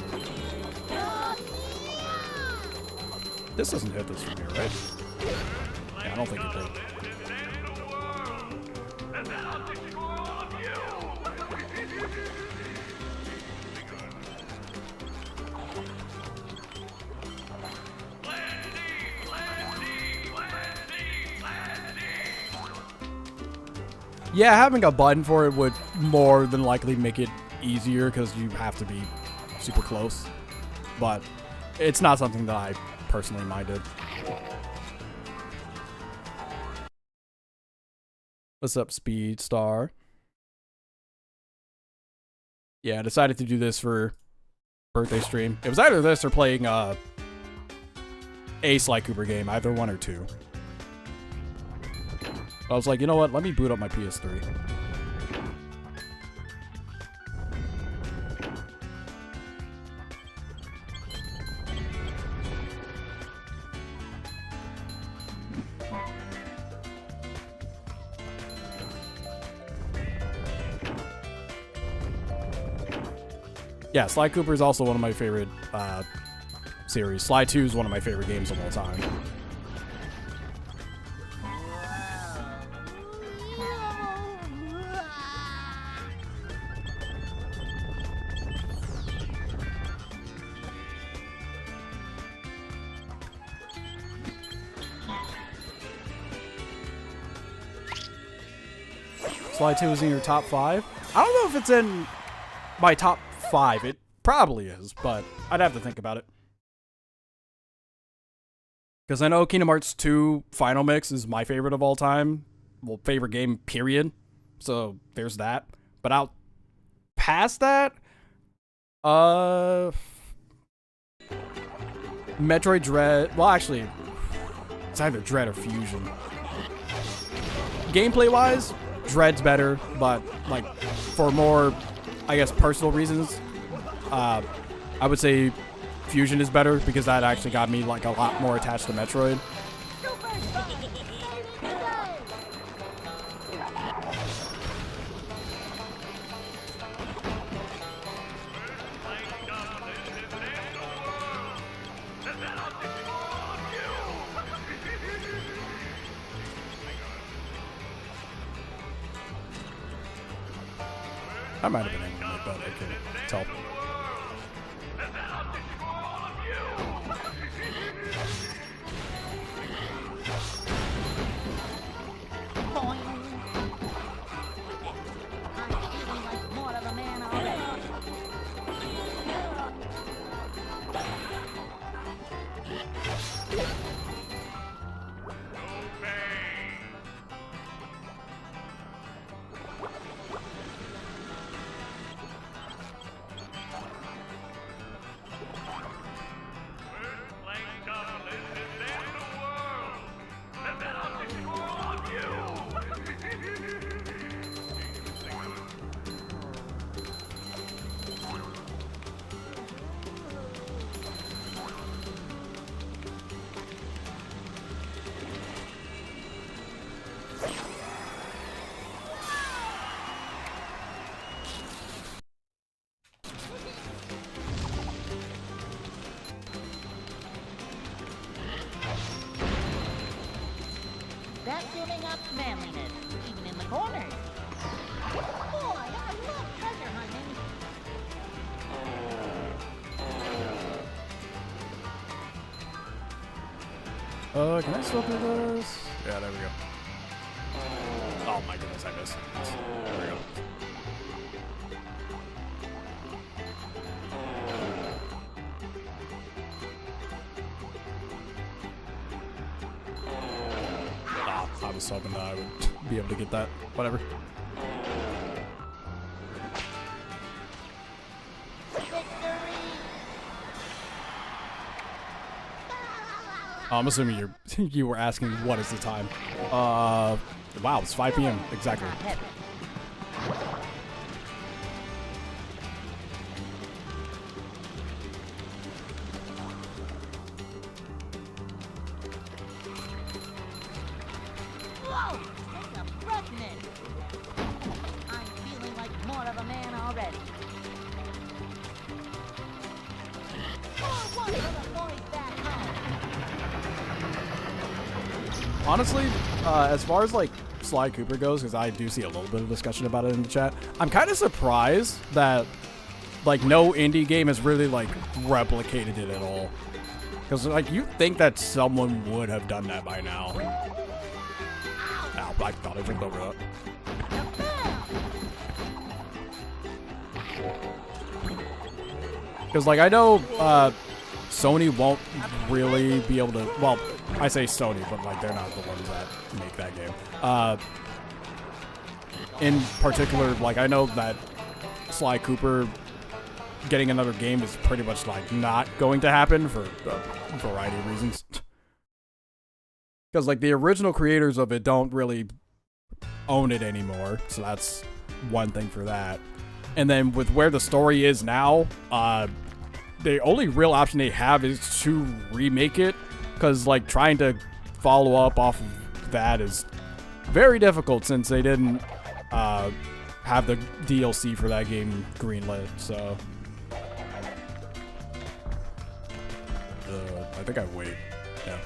This doesn't hit this from here, right? Yeah, I don't think it did. Yeah, having a button for it would more than likely make it easier because you have to be super close. But it's not something that I personally minded. What's up, Speed Star? Yeah, I decided to do this for birthday stream. It was either this or playing a Sly Cooper game, either one or two. I was like, you know what? Let me boot up my PS3. Yeah, Sly Cooper is also one of my favorite series. Sly 2 is one of my favorite games of all time. Sly 2 is in your top 5. I don't know if it's in my top 5. It probably is, but I'd have to think about it. Because I know Kingdom Hearts 2 Final Mix is my favorite of all time. Well, favorite game, period. So there's that. But out past that, Metroid Dread. Well, actually, it's either Dread or Fusion. Gameplay wise, Dread's better, but like for more, I guess, personal reasons, I would say Fusion is better because that actually got me like a lot more attached to Metroid. I might have been angry, but I couldn't tell. That's building up manliness, even in the corners. Boy, I love treasure hunting. Can I still do this? Yeah, there we go. Oh my goodness, I missed. There we go. I was hoping that I would be able to get that. Whatever. I'm assuming you were asking what is the time. Wow, it's 5 p.m. exactly. Whoa! Take a breath, Nick. I'm feeling like more of a man already. Pour one for the boys back home. Honestly, as far as like Sly Cooper goes, because I do see a little bit of discussion about it in the chat, I'm kind of surprised that like no indie game has really like replicated it at all. Because like you think that someone would have done that by now. Ow, I thought I jumped over that. Because like I know Sony won't really be able to, well, I say Sony, but like they're not the ones that make that game. In particular, like I know that Sly Cooper getting another game is pretty much like not going to happen for a variety of reasons. Because like the original creators of it don't really own it anymore, so that's one thing for that. And then with where the story is now, the only real option they have is to remake it, because like trying to follow up off of that is very difficult since they didn't have the DLC for that game greenlit. So I think I wait. Yeah.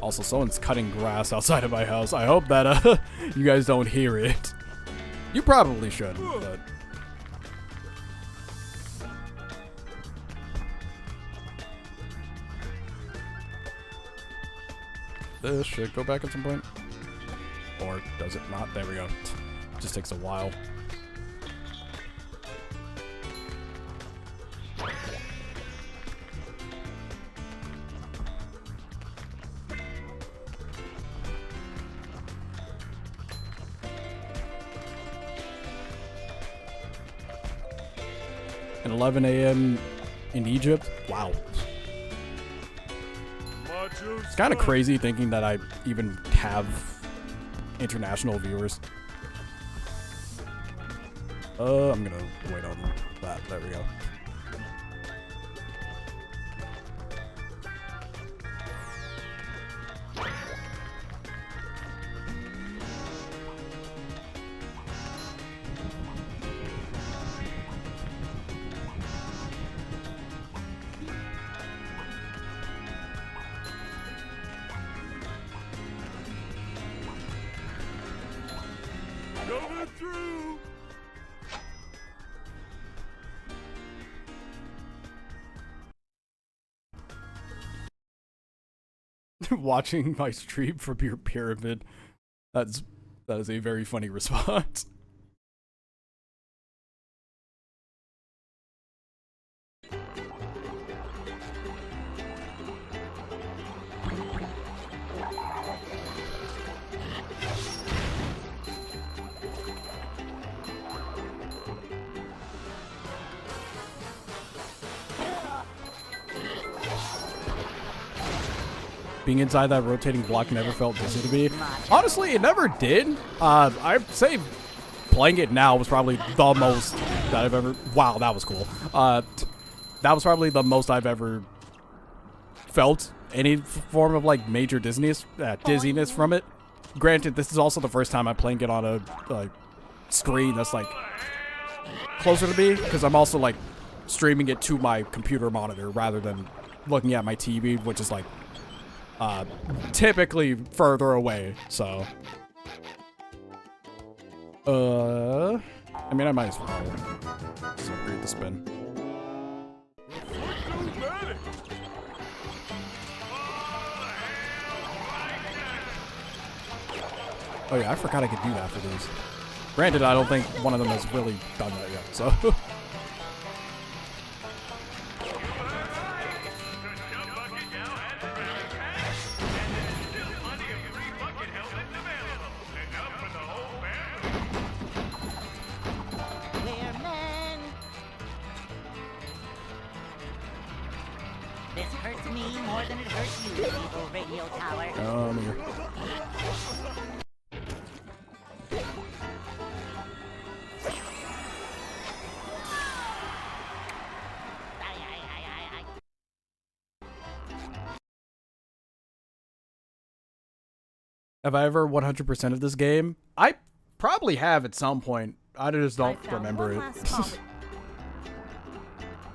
Also, someone's cutting grass outside of my house. I hope that you guys don't hear it. You probably should, but... This should go back at some point. Or does it not? There we go. Just takes a while. At 11 a.m. in Egypt? Wow. It's kind of crazy thinking that I even have international viewers. I'm gonna wait on that. There we go. Coming through. Watching my stream from your pyramid. That is a very funny response. Being inside that rotating block never felt dizzy to me. Honestly, it never did. I'd say playing it now was probably the most that I've ever... Wow, that was cool. That was probably the most I've ever felt any form of like major dizziness from it. Granted, this is also the first time I'm playing it on a screen that's like closer to me, because I'm also like streaming it to my computer monitor rather than looking at my TV, which is like typically further away, so. I mean, I might as well. So read the spin. Oh yeah, I forgot I could do that for these. Granted, I don't think one of them has really done that yet, so. This hurts me more than it hurts you, evil radio tower. Here. Have I ever 100% of this game? I probably have at some point. I just don't remember it.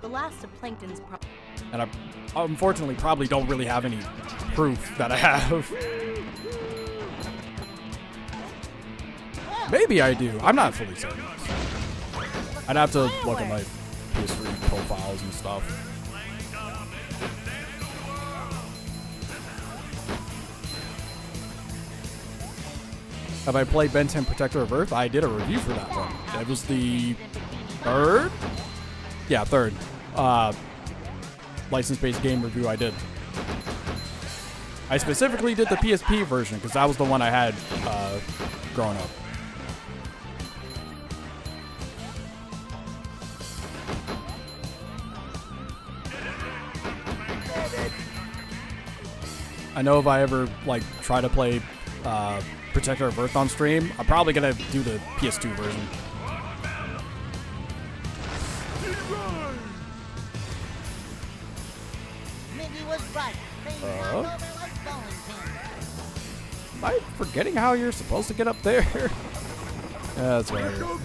The last of Plankton's And I unfortunately probably don't really have any proof that I have. Maybe I do. I'm not fully certain. I'd have to look at my PS3 profiles and stuff. Have I played Ben 10 Protector of Earth? I did a review for that one. It was the third? Yeah, third. License-based game review I did. I specifically did the PSP version because that was the one I had growing up. I know if I ever like try to play Protector of Earth on stream, I'm probably gonna do the PS2 version. Am I forgetting how you're supposed to get up there? Yeah, that's whatever.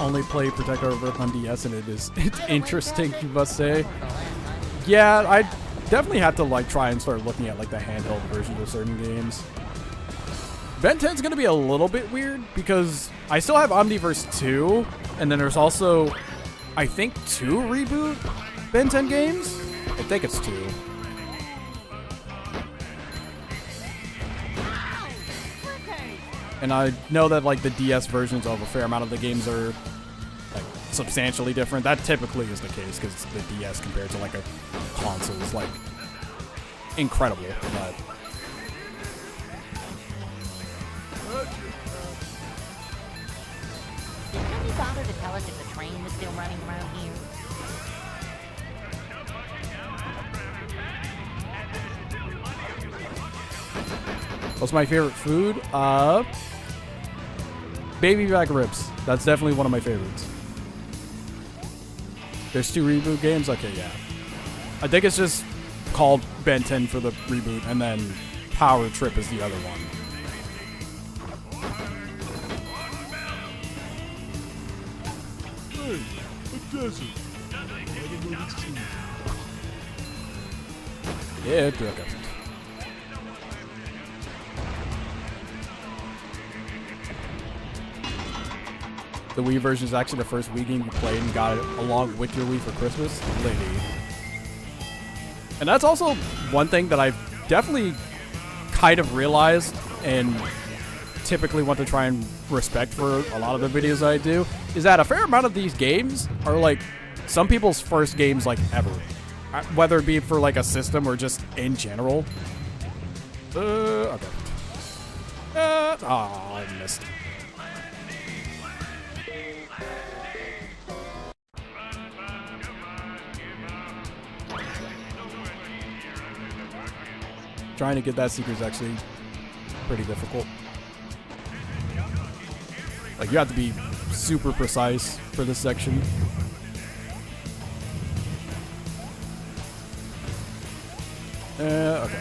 only play Protector of Earth on DS, and it's interesting, you must say. Yeah, I definitely have to like try and start looking at like the handheld versions of certain games. Ben 10's gonna be a little bit weird because I still have Omniverse 2, and then there's also, I think, 2 reboot Ben 10 games. I think it's 2. And I know that like the DS versions of a fair amount of the games are like substantially different. That typically is the case because the DS compared to like a console is like incredible. But Did Penny bother to tell us if the train was still running around here? what's my favorite food? Baby back ribs. That's definitely one of my favorites. There's 2 reboot games? Okay, yeah. I think it's just called Ben 10 for the reboot, and then Power Trip is the other one. Hey, a desert. I don't know this tree. Yeah, okay. The Wii version is actually the first Wii game you played and got it along with your Wii for Christmas. Lady. And that's also one thing that I've definitely kind of realized and typically want to try and respect for a lot of the videos I do, is that a fair amount of these games are like some people's first games like ever. Whether it be for like a system or just in general. Okay. I missed. Trying to get that secret is actually pretty difficult. Like, you have to be super precise for this section. Okay.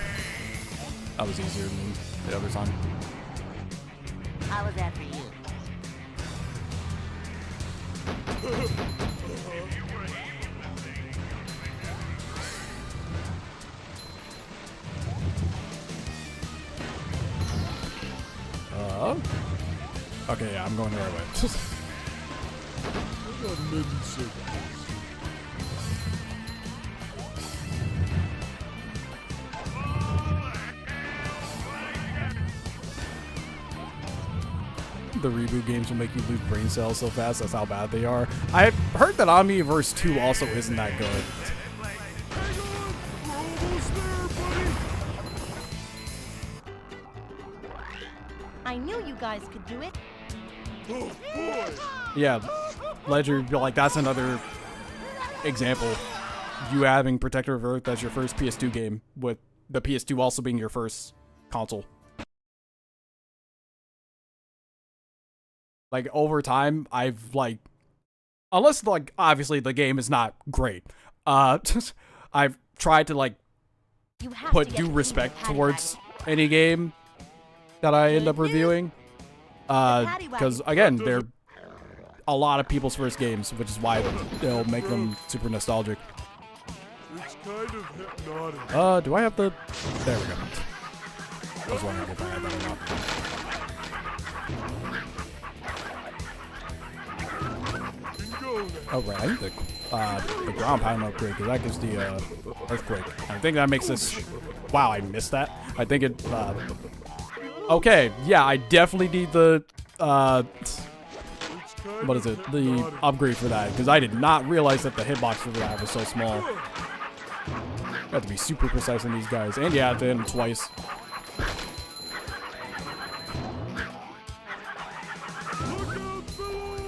That was easier than the other time. How was that for you? Okay, yeah, I'm going the right way. I got maybe cigarettes. The reboot games will make you lose brain cells so fast. That's how bad they are. I've heard that Omniverse 2 also isn't that good. Hang on! We're almost there, buddy! I knew you guys could do it. Oh, boy! Yeah, Ledger, like, that's another example. You having Protector of Earth as your first PS2 game, with the PS2 also being your first console. Like, over time, I've, like, unless, like, obviously the game is not great, I've tried to, like, You have put to get due the respect paddy towards wagon. any game that I end up reviewing. Because, again, they're a lot of people's first games, which is why they'll make them super nostalgic. It's kind of hypnotic. Do I have the... There we go. I was wondering if I had that or not. Bingo then. Oh, right. I need the ground pound upgrade, because that gives the earthquake. I think that makes this... Wow, I missed that. I think it... Okay, yeah, I definitely need the... It's kind what is of it? The hypnotic. upgrade for that, because I did not realize that the hitbox for that was so small. You have to be super precise on these guys, and you have to hit them twice. Look out below!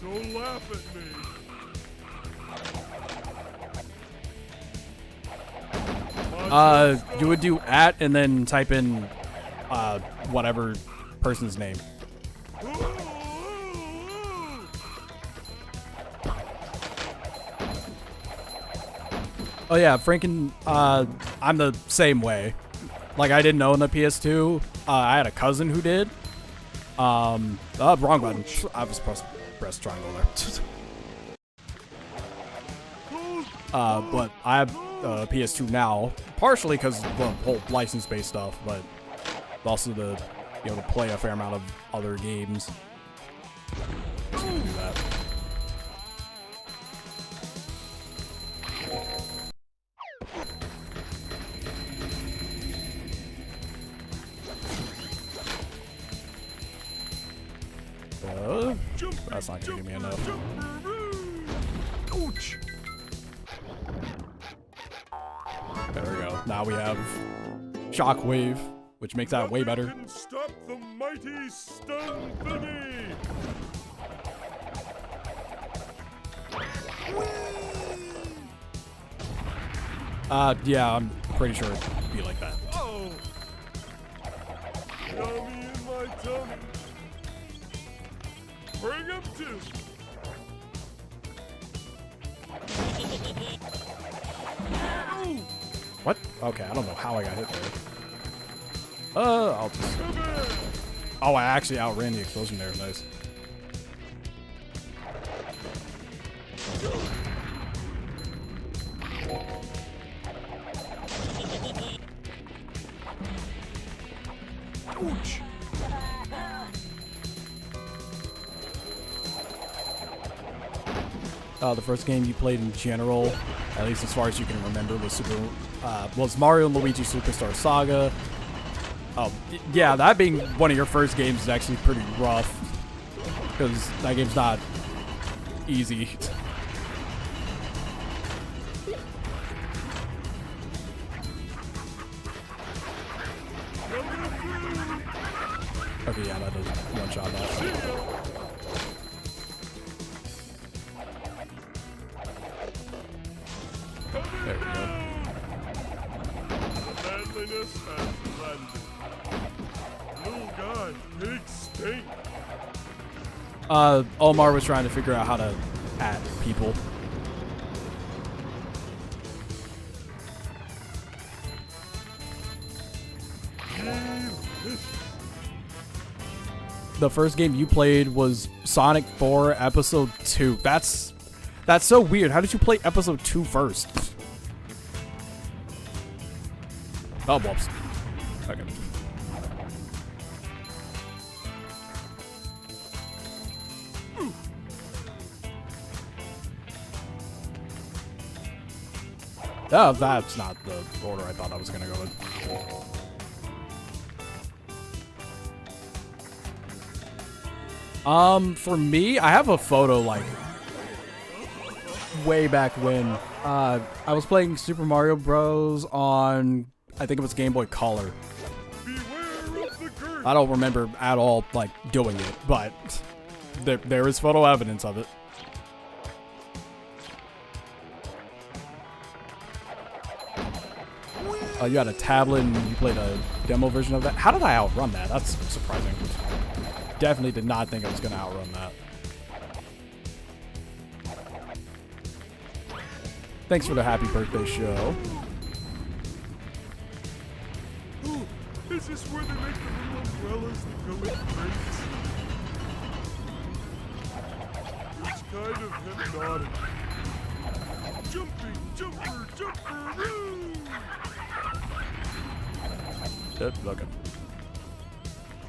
Don't laugh at me. You would do @ and then type in whatever person's name. Oh yeah, Franken, I'm the same way. Like, I didn't know in the PS2, I had a cousin who did, Wrong button. I was press triangle there. But I have PS2 now, partially because of the whole license-based stuff, but also to be able to play a fair amount of other games. Just gonna do that. That's not gonna give me enough. Ouch! There we go. Now we have Shockwave, which makes that way better. Can stop the mighty stun thingy! Yeah, I'm pretty sure it'd be like that. Oh! Yummy in my tummy. Bring up two. What? Okay, I don't know how I got hit there. I'll just... Oh, I actually outran the explosion there. Nice. Ouch! The first game you played in general, at least as far as you can remember, was Mario & Luigi Superstar Saga. Oh, yeah, that being one of your first games is actually pretty rough, because that game's not easy. Okay, yeah, that does one-shot that. There we go. Manliness has landed. Little guy, big stink. Omar was trying to figure out how to at people. The first game you played was Sonic 4 Episode 2. That's so weird. How did you play Episode 2 first? Oh, whoops. Okay. Oh, that's not the order I thought I was gonna go in. For me, I have a photo, like, way back when. I was playing Super Mario Bros. On, I think it was Game Boy Color. I don't remember at all, like, doing it, but there is photo evidence of it. You had a tablet and you played a demo version of that. How did I outrun that? That's surprising. Definitely did not think I was going to outrun that. Thanks for the happy birthday show. Ooh, is this where they make the little umbrellas that go in crates? It's kind of hypnotic. Jumping, jumper, jumper, Okay.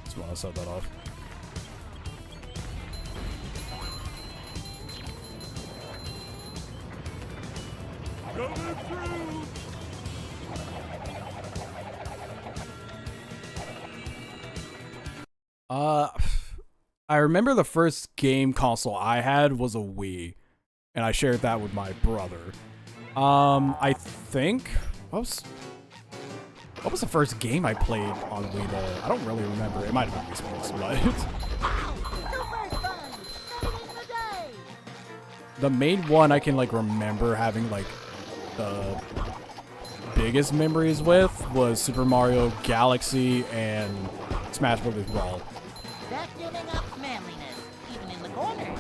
Just want to set that off. coming through. I remember the first game console I had was a Wii, and I shared that with my brother. I think what was the first game I played on Wii though? I don't really remember. It might have been Wii Sports, but the main one I can like remember having like the biggest memories with was Super Mario Galaxy and Smash Bros. Brawl. Vacuuming up manliness, even in the corner.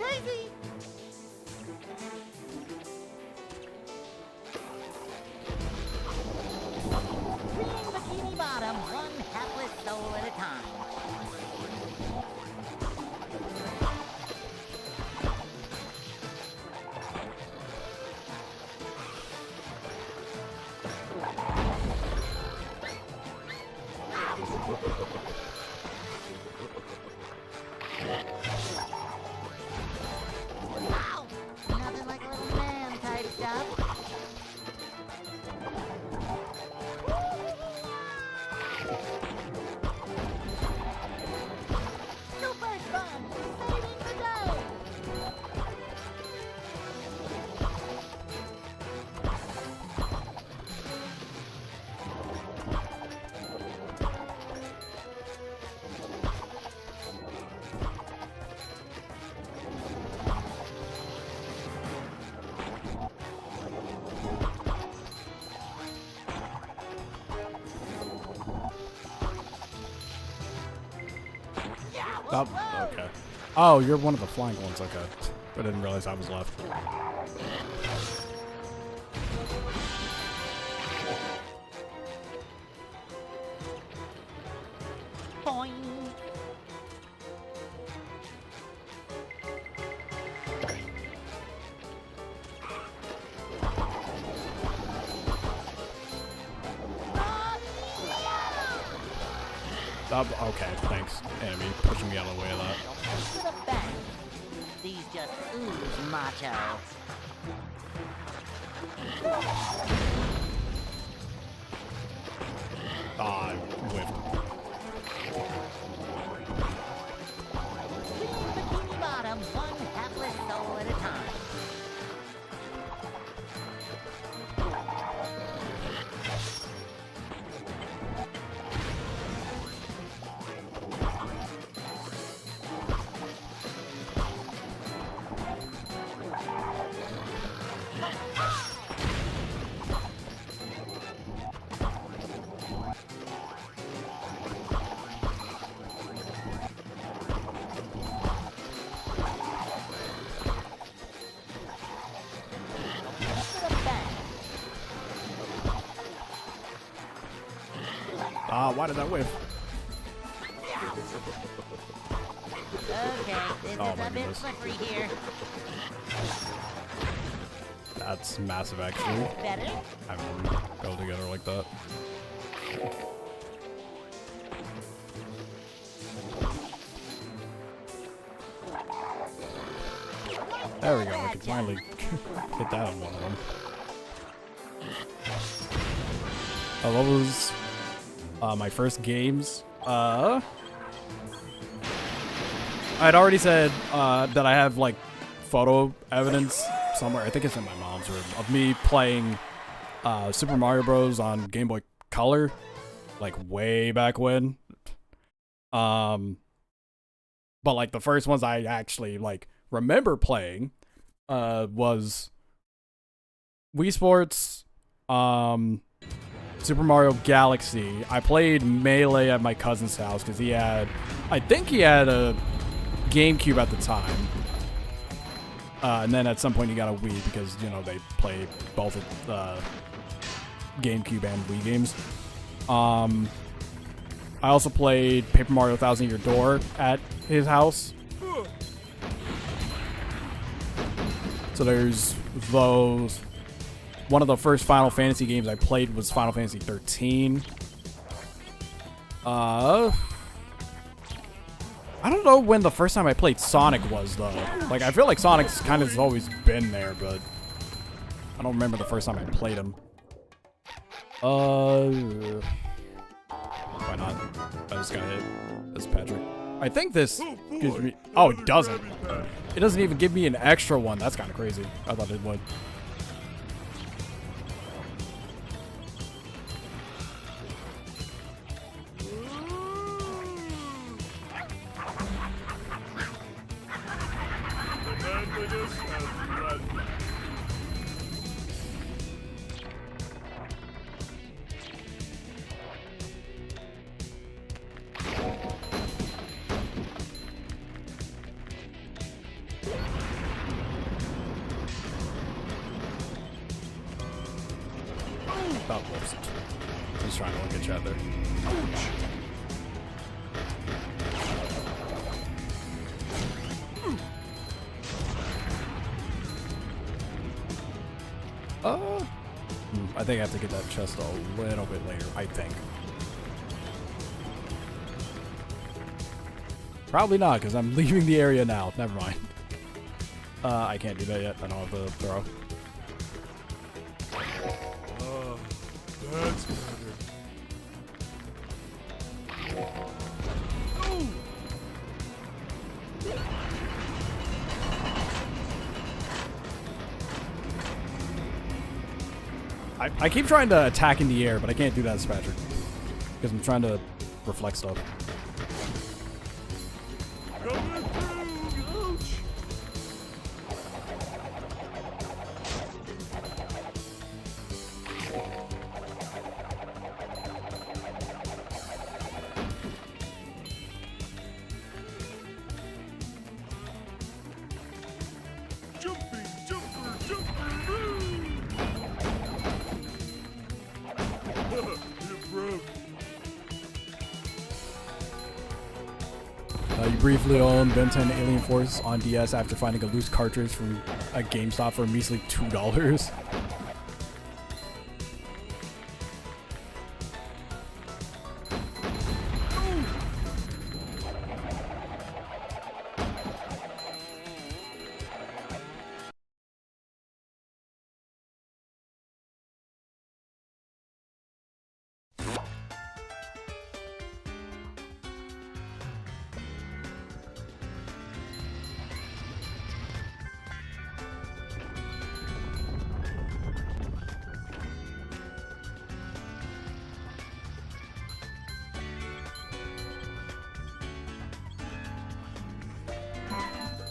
Daisy! Green Bikini Bottom, one hapless soul at a time. Wow! Nothing like a little man type stuff. Super fun! Saving the day! Oh, okay. Oh, you're one of the flying ones. Okay. I didn't realize I was left. Boing! Okay, thanks, enemy, pushing me out of the way of that. To the back. These just ooze macho. Ah, I whiffed. Bikini Bottom, one hapless soul at a time. To the back. Ah, why did I whiff? Okay, this Oh is my a bit goodness. slippery here. That's massive, actually. Better? I've never go together like that. There we go. I can finally hit that on one of them. What was my first games? I'd already said that I have like photo evidence somewhere. I think it's in my mom's room of me playing Super Mario Bros. On Game Boy Color, like way back when. But like the first ones I actually like remember playing was Wii Sports, Super Mario Galaxy. I played Melee at my cousin's house because I think he had a GameCube at the time. And then at some point he got a Wii because, you know, they play both GameCube and Wii games. I also played Paper Mario Thousand Year Door at his house. So there's those. One of the first Final Fantasy games I played was Final Fantasy 13. I don't know when the first time I played Sonic was, though. Like, I feel like Sonic's kind of has always been there, but I don't remember the first time I played him. Why not? I just got hit. That's Patrick. I think this gives me... Oh, it doesn't. It doesn't even give me an extra one. That's kind of crazy. I thought it would. Manliness and red. Oh, whoops. Just trying to look at chat there. Ouch! I think I have to get that chest a little bit later, I think. Probably not, because I'm leaving the area now. Never mind. I can't do that yet. I don't have the throw. That's better. I keep trying to attack in the air, but I can't do that as Patrick. Because I'm trying to reflect stuff. Coming through. Ouch. Jumping, jumper, jumper, it broke. You briefly owned Ben 10 Alien Force on DS after finding a loose cartridge from a GameStop for a measly $2.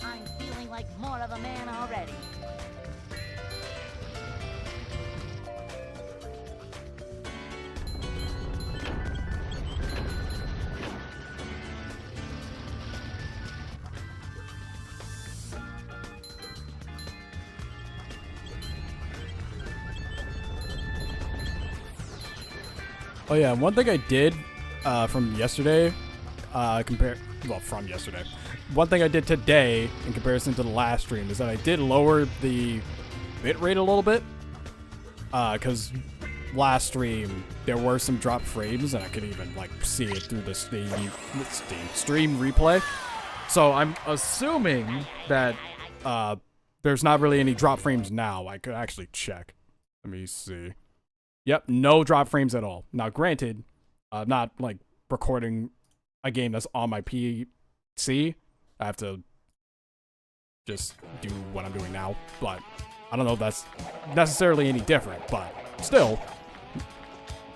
I'm feeling like more of a man already. Oh yeah, one thing I did from yesterday, from yesterday. One thing I did today in comparison to the last stream is that I did lower the bitrate a little bit. Because last stream there were some drop frames and I could even like see it through the stream replay. So I'm assuming that there's not really any drop frames now. I could actually check. Let me see. Yep, no drop frames at all. Now, granted, I'm not like recording a game that's on my PC. I have to just do what I'm doing now, but I don't know if that's necessarily any different, but still,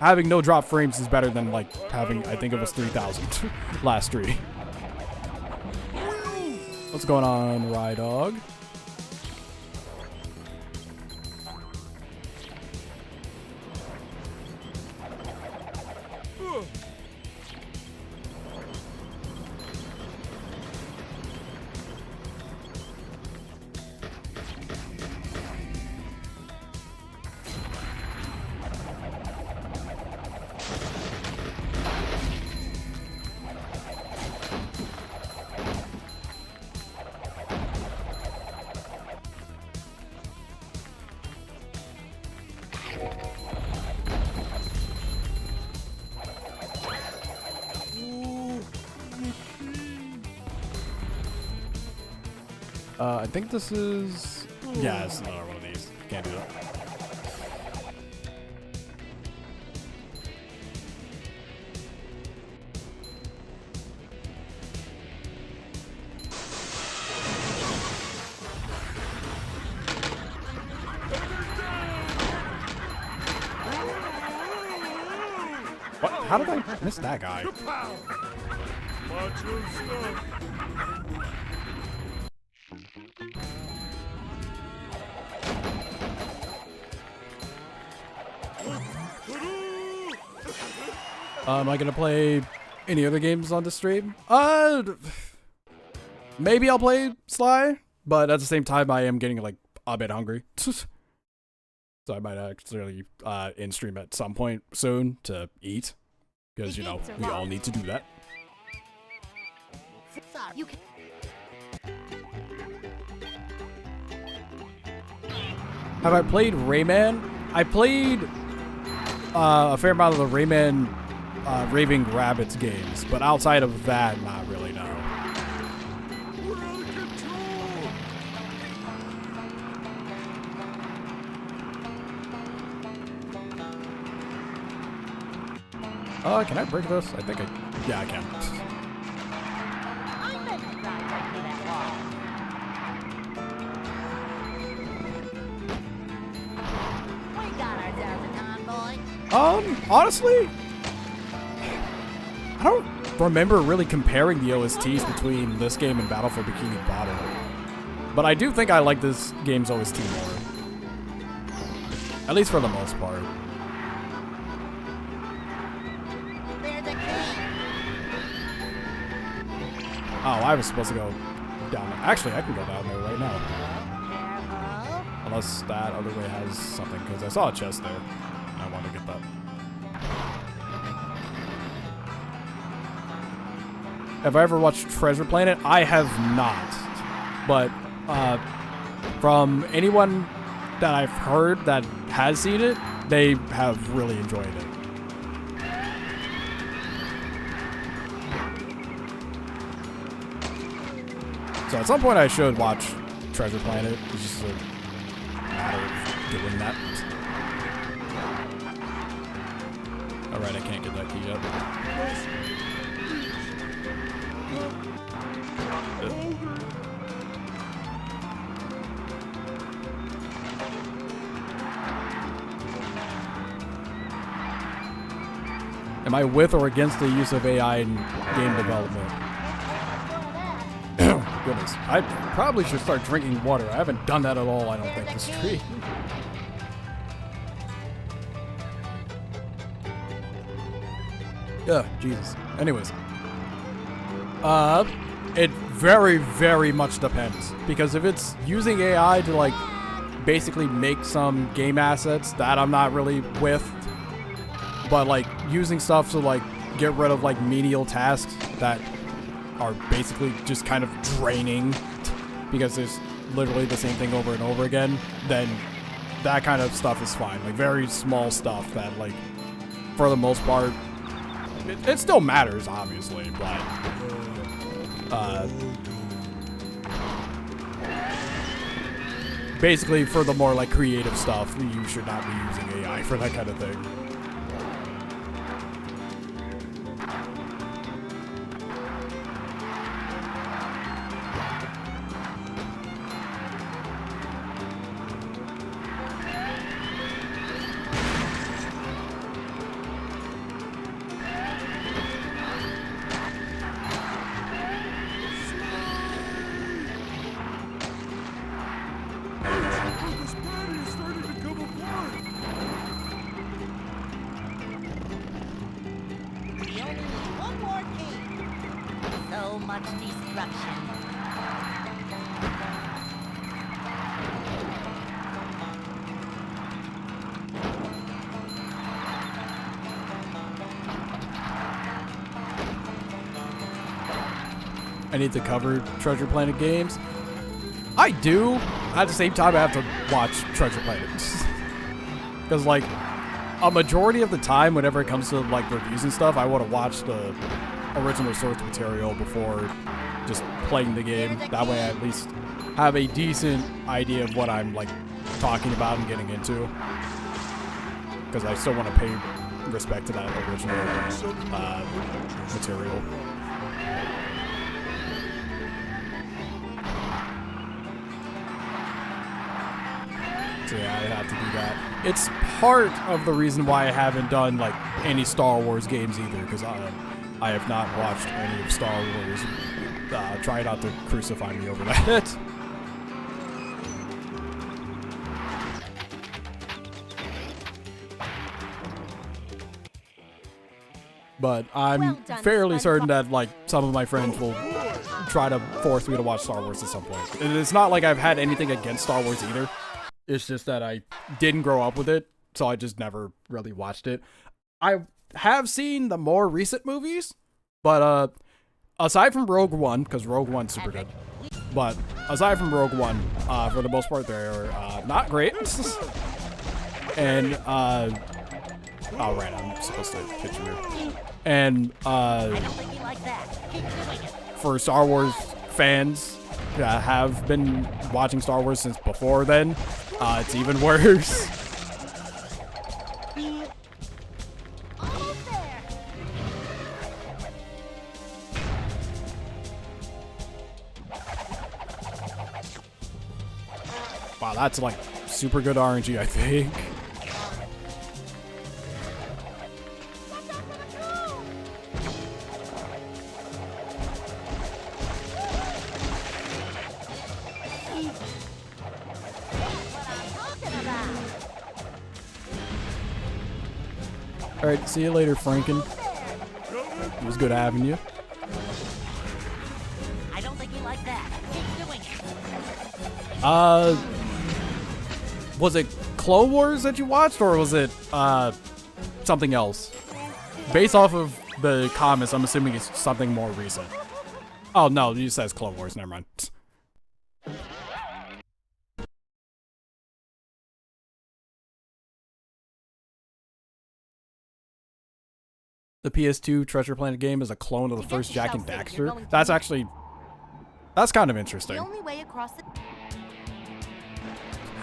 having no drop frames is better than like having, I think it was 3,000 last stream. What's going on, Rydog? I think this is... Yeah, it's another one of these. Can't do that. What? How did I miss that guy? Macho stuff. Am I gonna play any other games on the stream? Maybe I'll play Sly, but at the same time I am getting like a bit hungry. So I might actually in stream at some point soon to eat, because you know we all need to do that. Sorry, you can. Have I played Rayman? I played a fair amount of the Rayman Raving Rabbids games, but outside of that, not really, no. We're out of control! Can I break this? I think yeah, I can. I bet you drive right through that wall. We got ourselves a convoy. Honestly, I don't remember really comparing the OSTs between this game and Battle for Bikini Bottom. But I do think I like this game's OST more. At least for the most part. There's a key. Oh, I was supposed to go down there. Actually, I can go down there right now. Careful. Unless that other way has something, because I saw a chest there. And I want to get that. Have I ever watched Treasure Planet? I have not. But from anyone that I've heard that has seen it, they have really enjoyed it. So at some point I should watch Treasure Planet. It's just a matter of doing that. Alright, I can't get that key up. Am I with or against the use of AI in game development? Goodness, I probably should start drinking water. I haven't done that at all, I don't think, this stream. Yeah, Jesus. Anyways. It very, very much depends. Because if it's using AI to, like, basically make some game assets, that I'm not really with. But, like, using stuff to, like, get rid of, like, menial tasks that are basically just kind of draining because it's literally the same thing over and over again, then that kind of stuff is fine. Like, very small stuff that, like, for the most part, it still matters, obviously, but, basically, for the more, like, creative stuff, you should not be using AI for that kind of thing. This planet is starting to come apart! We only need one more key. So much destruction. I need to cover Treasure Planet games. I do. At the same time, I have to watch Treasure Planet. Because, like, a majority of the time, whenever it comes to, like, reviews and stuff, I want to watch the original source material before just playing the game. That way I at least have a decent idea of what I'm, like, talking about and getting into. Because I still want to pay respect to that original material. So yeah, I have to do that. It's part of the reason why I haven't done, like, any Star Wars games either, because I have not watched any of Star Wars. Try not to crucify me over that. But I'm Well done, fairly SpongeBob. certain that, like, some of my friends will try to force me to watch Star Wars at some point. And it's not like I've had anything against Star Wars either. It's just that I didn't grow up with it, so I just never really watched it. I have seen the more recent movies, but aside from Rogue One, because Rogue One's super good, but aside from Rogue One, for the most part, they're not great. And oh right, I'm supposed to hit you. And I don't think you like that. Keep doing it. for Star Wars fans that have been watching Star Wars since before then, it's even worse. Almost there. Wow, that's like super good RNG, I think. Alright, see you later, Franken. It was good having you. I don't think you like that. Keep doing it. Was it Clone Wars that you watched, or was it, something else? Based off of the comments, I'm assuming it's something more recent. Oh, no, it says Clone Wars, never mind. The PS2 Treasure Planet game is a clone of the first Jak and Daxter. That's actually... That's kind of interesting. The only way across the...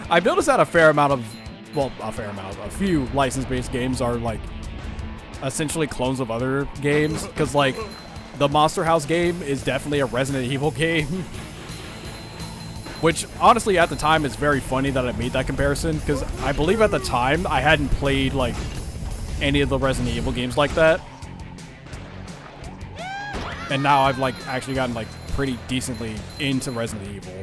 I've noticed that a fair amount of... Well, a few license-based games are, like, essentially clones of other games. Because, like, the Monster House game is definitely a Resident Evil game. Which, honestly, at the time, is very funny that I made that comparison. Because I believe at the time, I hadn't played, like, any of the Resident Evil games like that. And now I've, like, actually gotten, like, pretty decently into Resident Evil.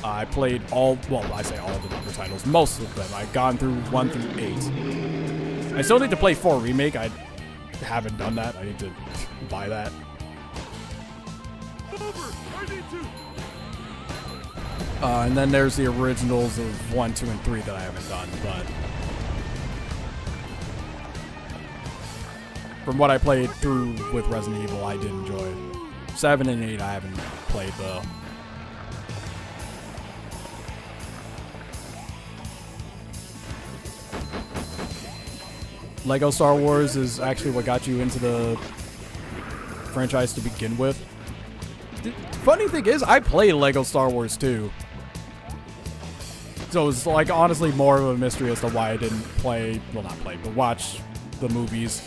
I played all, well, I say all of the number titles, most of them. I've gone through 1 through 8. I still need to play 4 Remake. I haven't done that. I need to buy that. And then there's the originals of 1, 2, and 3 that I haven't done, but... From what I played through with Resident Evil, I did enjoy it. 7 and 8 I haven't played, though. Lego Star Wars is actually what got you into the franchise to begin with. The funny thing is, I play Lego Star Wars too. So it's like honestly more of a mystery as to why I didn't play, well not play, but watch the movies.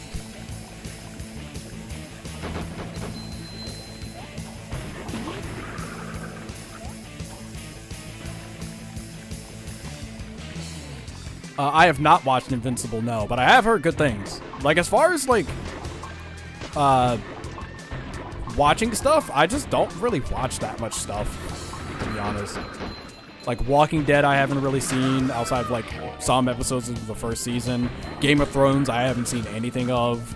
I have not watched Invincible, no, but I have heard good things. Like, as far as, like, watching stuff, I just don't really watch that much stuff, to be honest. Like, Walking Dead I haven't really seen, outside of, like, some episodes of the first season. Game of Thrones I haven't seen anything of.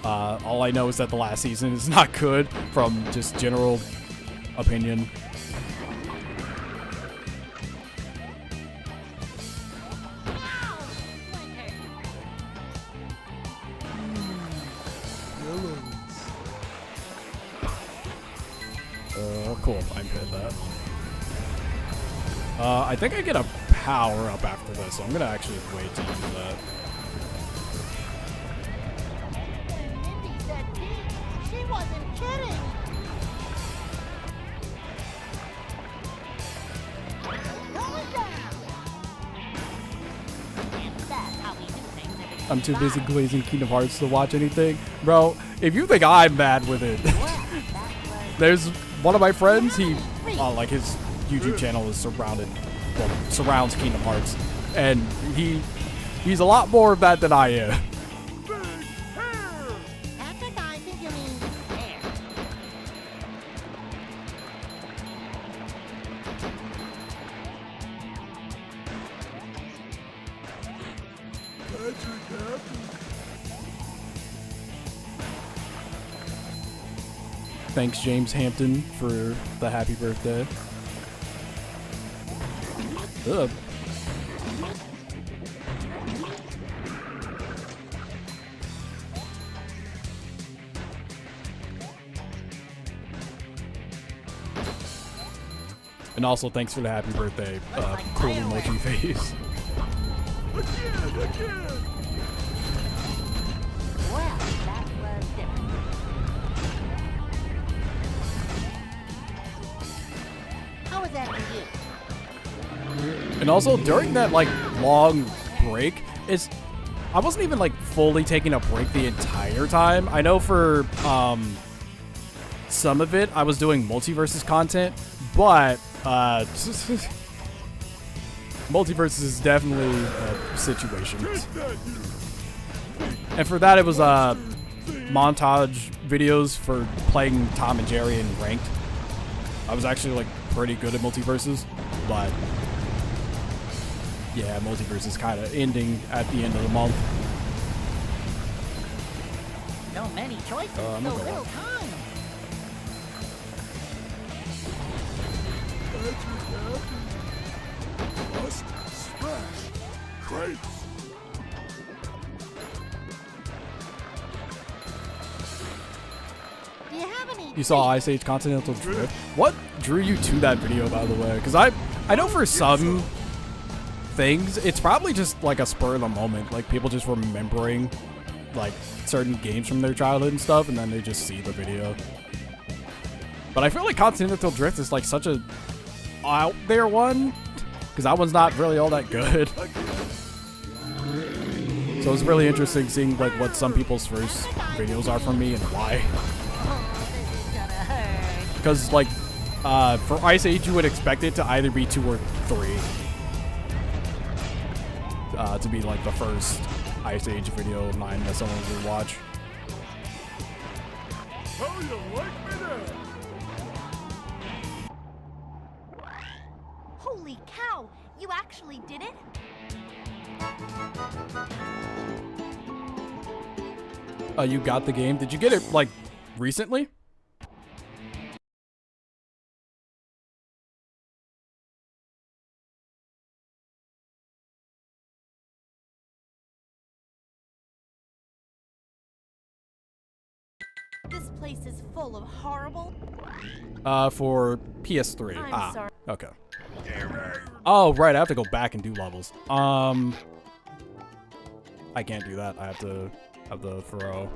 All I know is that the last season is not good, from just general opinion. Cool, I'm good at that. I think I get a power up after this, so I'm gonna actually wait to use that. Mindy said Pete. She wasn't kidding. Going down. And that's how we do things if it's I'm too busy glazing Kingdom Hearts to watch anything. Bro, if you think I'm mad with it, there's one of my friends, he, like his YouTube channel is surrounds Kingdom Hearts, and he's a lot more of that than I am. Patrick, I think you mean hair. Thanks, James Hampton, for the happy birthday. Ugh. And also, thanks for the happy birthday, cool emoji face. Well, that was different. How was that for you? And also, during that, like, long break, I wasn't even, like, fully taking a break the entire time. I know for, some of it, I was doing multiverses content, but, multiverses is definitely a situation. And for that, it was, montage videos for playing Tom and Jerry in Ranked. I was actually, like, pretty good at multiverses, but yeah, multiverse is kind of ending at the end of the month. So many choices, so little time. Must smash crates. Do you have any? You saw Ice Age Continental Drift? What drew you to that video, by the way? Because I know for some things, it's probably just like a spur of the moment, like people just remembering like certain games from their childhood and stuff, and then they just see the video. But I feel like Continental Drift is like such a out there one, because that one's not really all that good. So it's really interesting seeing like what some people's first videos are from me and why. Oh, this is gonna hurt. Because like for Ice Age, you would expect it to either be 2 or 3. To be like the first Ice Age video of mine that someone would watch. How you like me now? Holy cow! You actually did it? You got the game. Did you get it like recently? This place is full of horrible. For PS3. I'm sorry. Okay. Oh, right. I have to go back and do levels. I can't do that. I have to throw.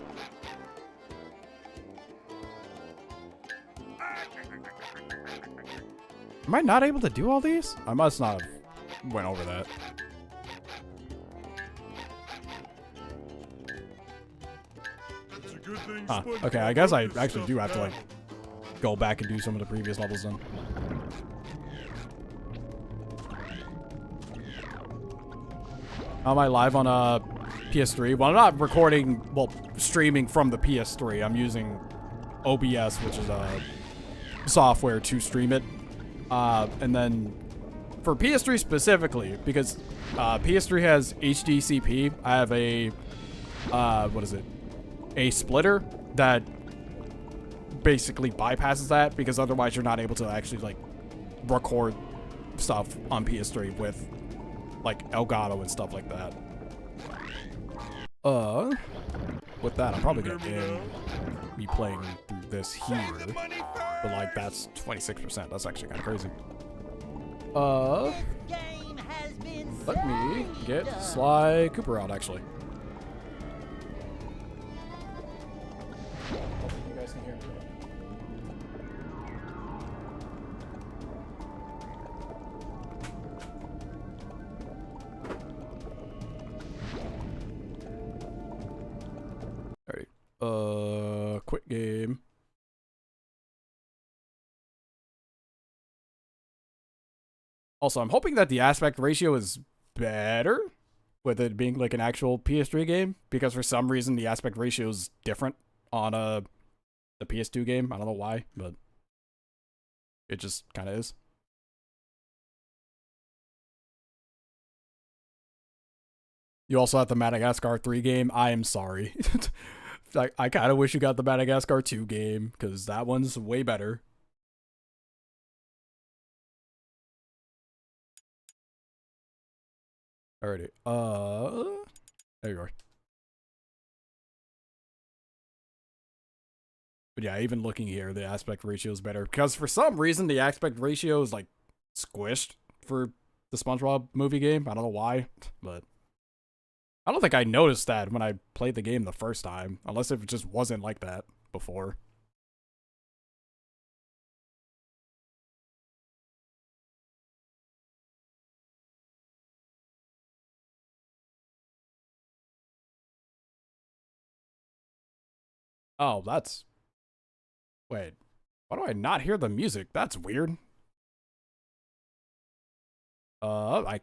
Am I not able to do all these? I must not have went over that. It's a good thing. Huh. Okay, I guess I actually do have to like go back and do some of the previous levels then. Am I live on PS3? Well, I'm not recording, well, streaming from the PS3. I'm using OBS, which is software to stream it. And then for PS3 specifically, because PS3 has HDCP, I have a what is it? A splitter that basically bypasses that, because otherwise you're not able to actually like record stuff on PS3 with like Elgato and stuff like that. With that, I'm probably gonna end me playing through this here, but like that's 26%. That's actually kind of crazy. Game has been Let me saved. get Sly Cooper out actually. Hopefully you guys can hear me. Alright. Quit game. Also, I'm hoping that the aspect ratio is better with it being like an actual PS3 game, because for some reason the aspect ratio is different on the PS2 game. I don't know why, but it just kind of is. You also have the Madagascar 3 game. I am sorry. I kind of wish you got the Madagascar 2 game, because that one's way better. Alrighty. There you are. But yeah, even looking here, the aspect ratio is better because for some reason the aspect ratio is like squished for the SpongeBob movie game. I don't know why, but I don't think I noticed that when I played the game the first time, unless it just wasn't like that before. Oh, that's... Wait. Why do I not hear the music? That's weird. I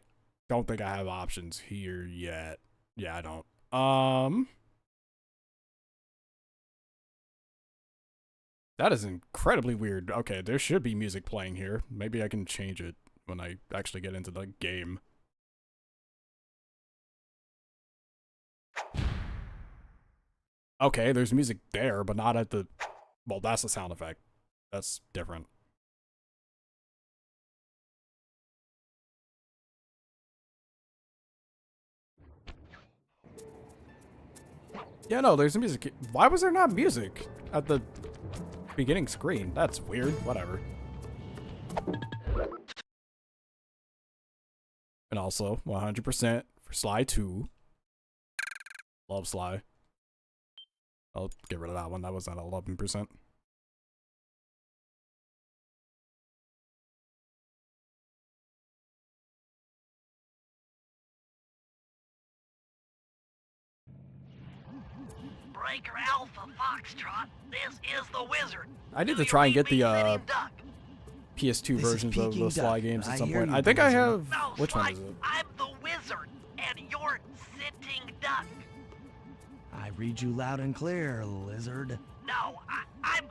don't think I have options here yet. Yeah, I don't. That is incredibly weird. Okay, there should be music playing here. Maybe I can change it when I actually get into the game. Okay, there's music there, but not at the... Well, that's the sound effect. That's different. Yeah, no, there's music. Why was there not music at the beginning screen? That's weird. Whatever. And also, 100% for Sly 2. Love Sly. I'll get rid of that one. That was at 11%. Breaker Alpha Foxtrot, this is the Wizard. I need to try and get the PS2 versions of those Sly games at some point. I think I have... No, Which Sly, one is it? I'm the Wizard, and you're Sitting Duck. I read you loud and clear, lizard. No, I'm...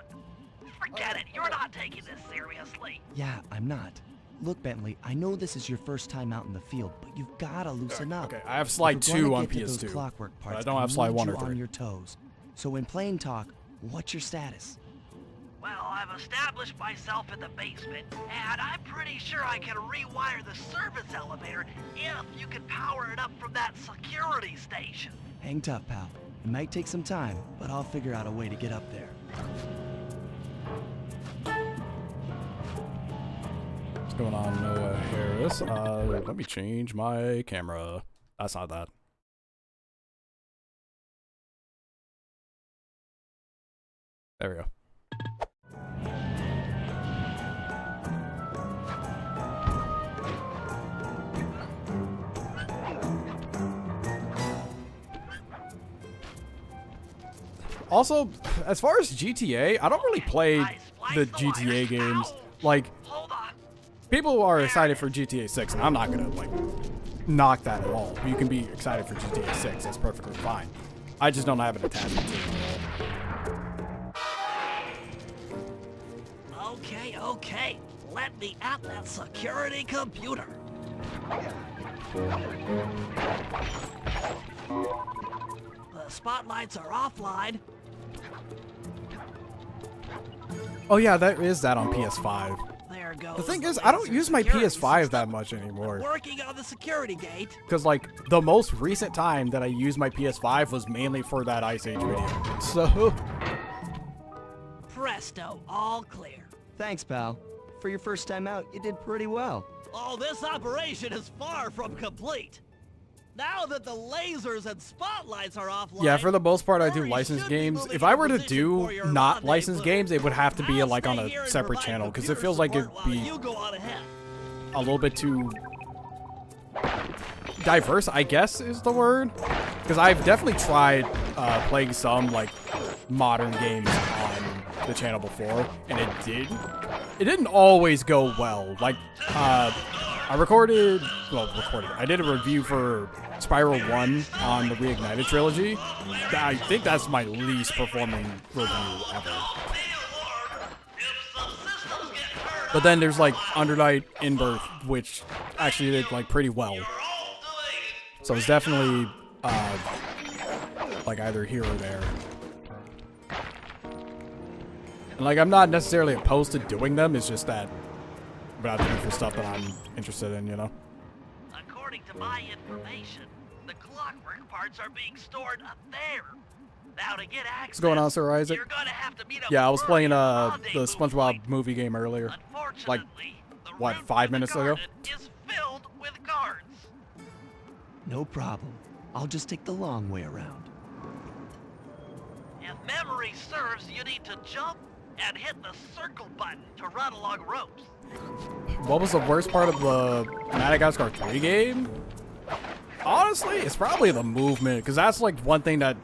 Forget it, you're not taking this seriously. Yeah, I'm not. Look, Bentley, I know this is your first time out in the field, but you've gotta loosen up. Okay, I have Sly If we're 2 gonna on get to those PS2. clockwork But I parts, don't have Sly need 1 or you 3. on your toes. So in plain talk, what's your status? Well, I've established myself in the basement, and I'm pretty sure I can rewire the service elevator if you can power it up from that security station. Hang tough, pal. It might take some time, but I'll figure out a way to get up there. What's going on, Noah Harris? Let me change my camera. That's not that. There we go. Also, as far as GTA, I don't really play the GTA games. Like, Hold on. people are excited for GTA 6, and I'm not gonna, like, knock that at all. You can be excited for GTA 6, that's perfectly fine. I just don't have an attachment to it at all. Okay, okay. Let me at that security computer. The spotlights are offline. Oh yeah, there is that on PS5. There goes. The thing is, the I don't laser use my security PS5 system. that much anymore. Working on the security gate. Because, like, the most recent time that I used my PS5 was mainly for that Ice Age video. So... Presto, all clear. Thanks, pal. For your first time out, you did pretty well. Oh, this operation is far from complete. Now that the lasers and spotlights are offline. Yeah, for the most part, I do Murray licensed should be games. moving If I in were to position do for your not licensed rendezvous. games, it would have to be, I'll like, on stay here a and separate provide channel. Because it computer feels like it'd support while be you go on ahead. a little bit too... diverse, I guess, is the word. Because I've definitely tried playing some, like, modern games on the channel before, and it didn't always go well. Like, I did a review for Spiral 1 on the Reignited trilogy. I think that's my least performing review ever. But then there's, like, Undernight Inbirth, which actually did, like, pretty well. So it's definitely, like, either here or there. And, like, I'm not necessarily opposed to doing them, it's just that I'm not doing for stuff that I'm interested in, you know? According to my information, the clockwork parts are being stored up there. Now to get access, What's going on, Sir Isaac? you're gonna have to meet up Yeah, I was with playing Murray the at the rendezvous SpongeBob point. movie game earlier. Like, Unfortunately, the what, route 5 to the minutes ago? garden is filled with guards. No problem. I'll just take the long way around. If memory serves, you need to jump and hit the circle button to run along ropes. What was the worst part of the Madagascar 3 game? Honestly, it's probably the movement, because that's like one thing that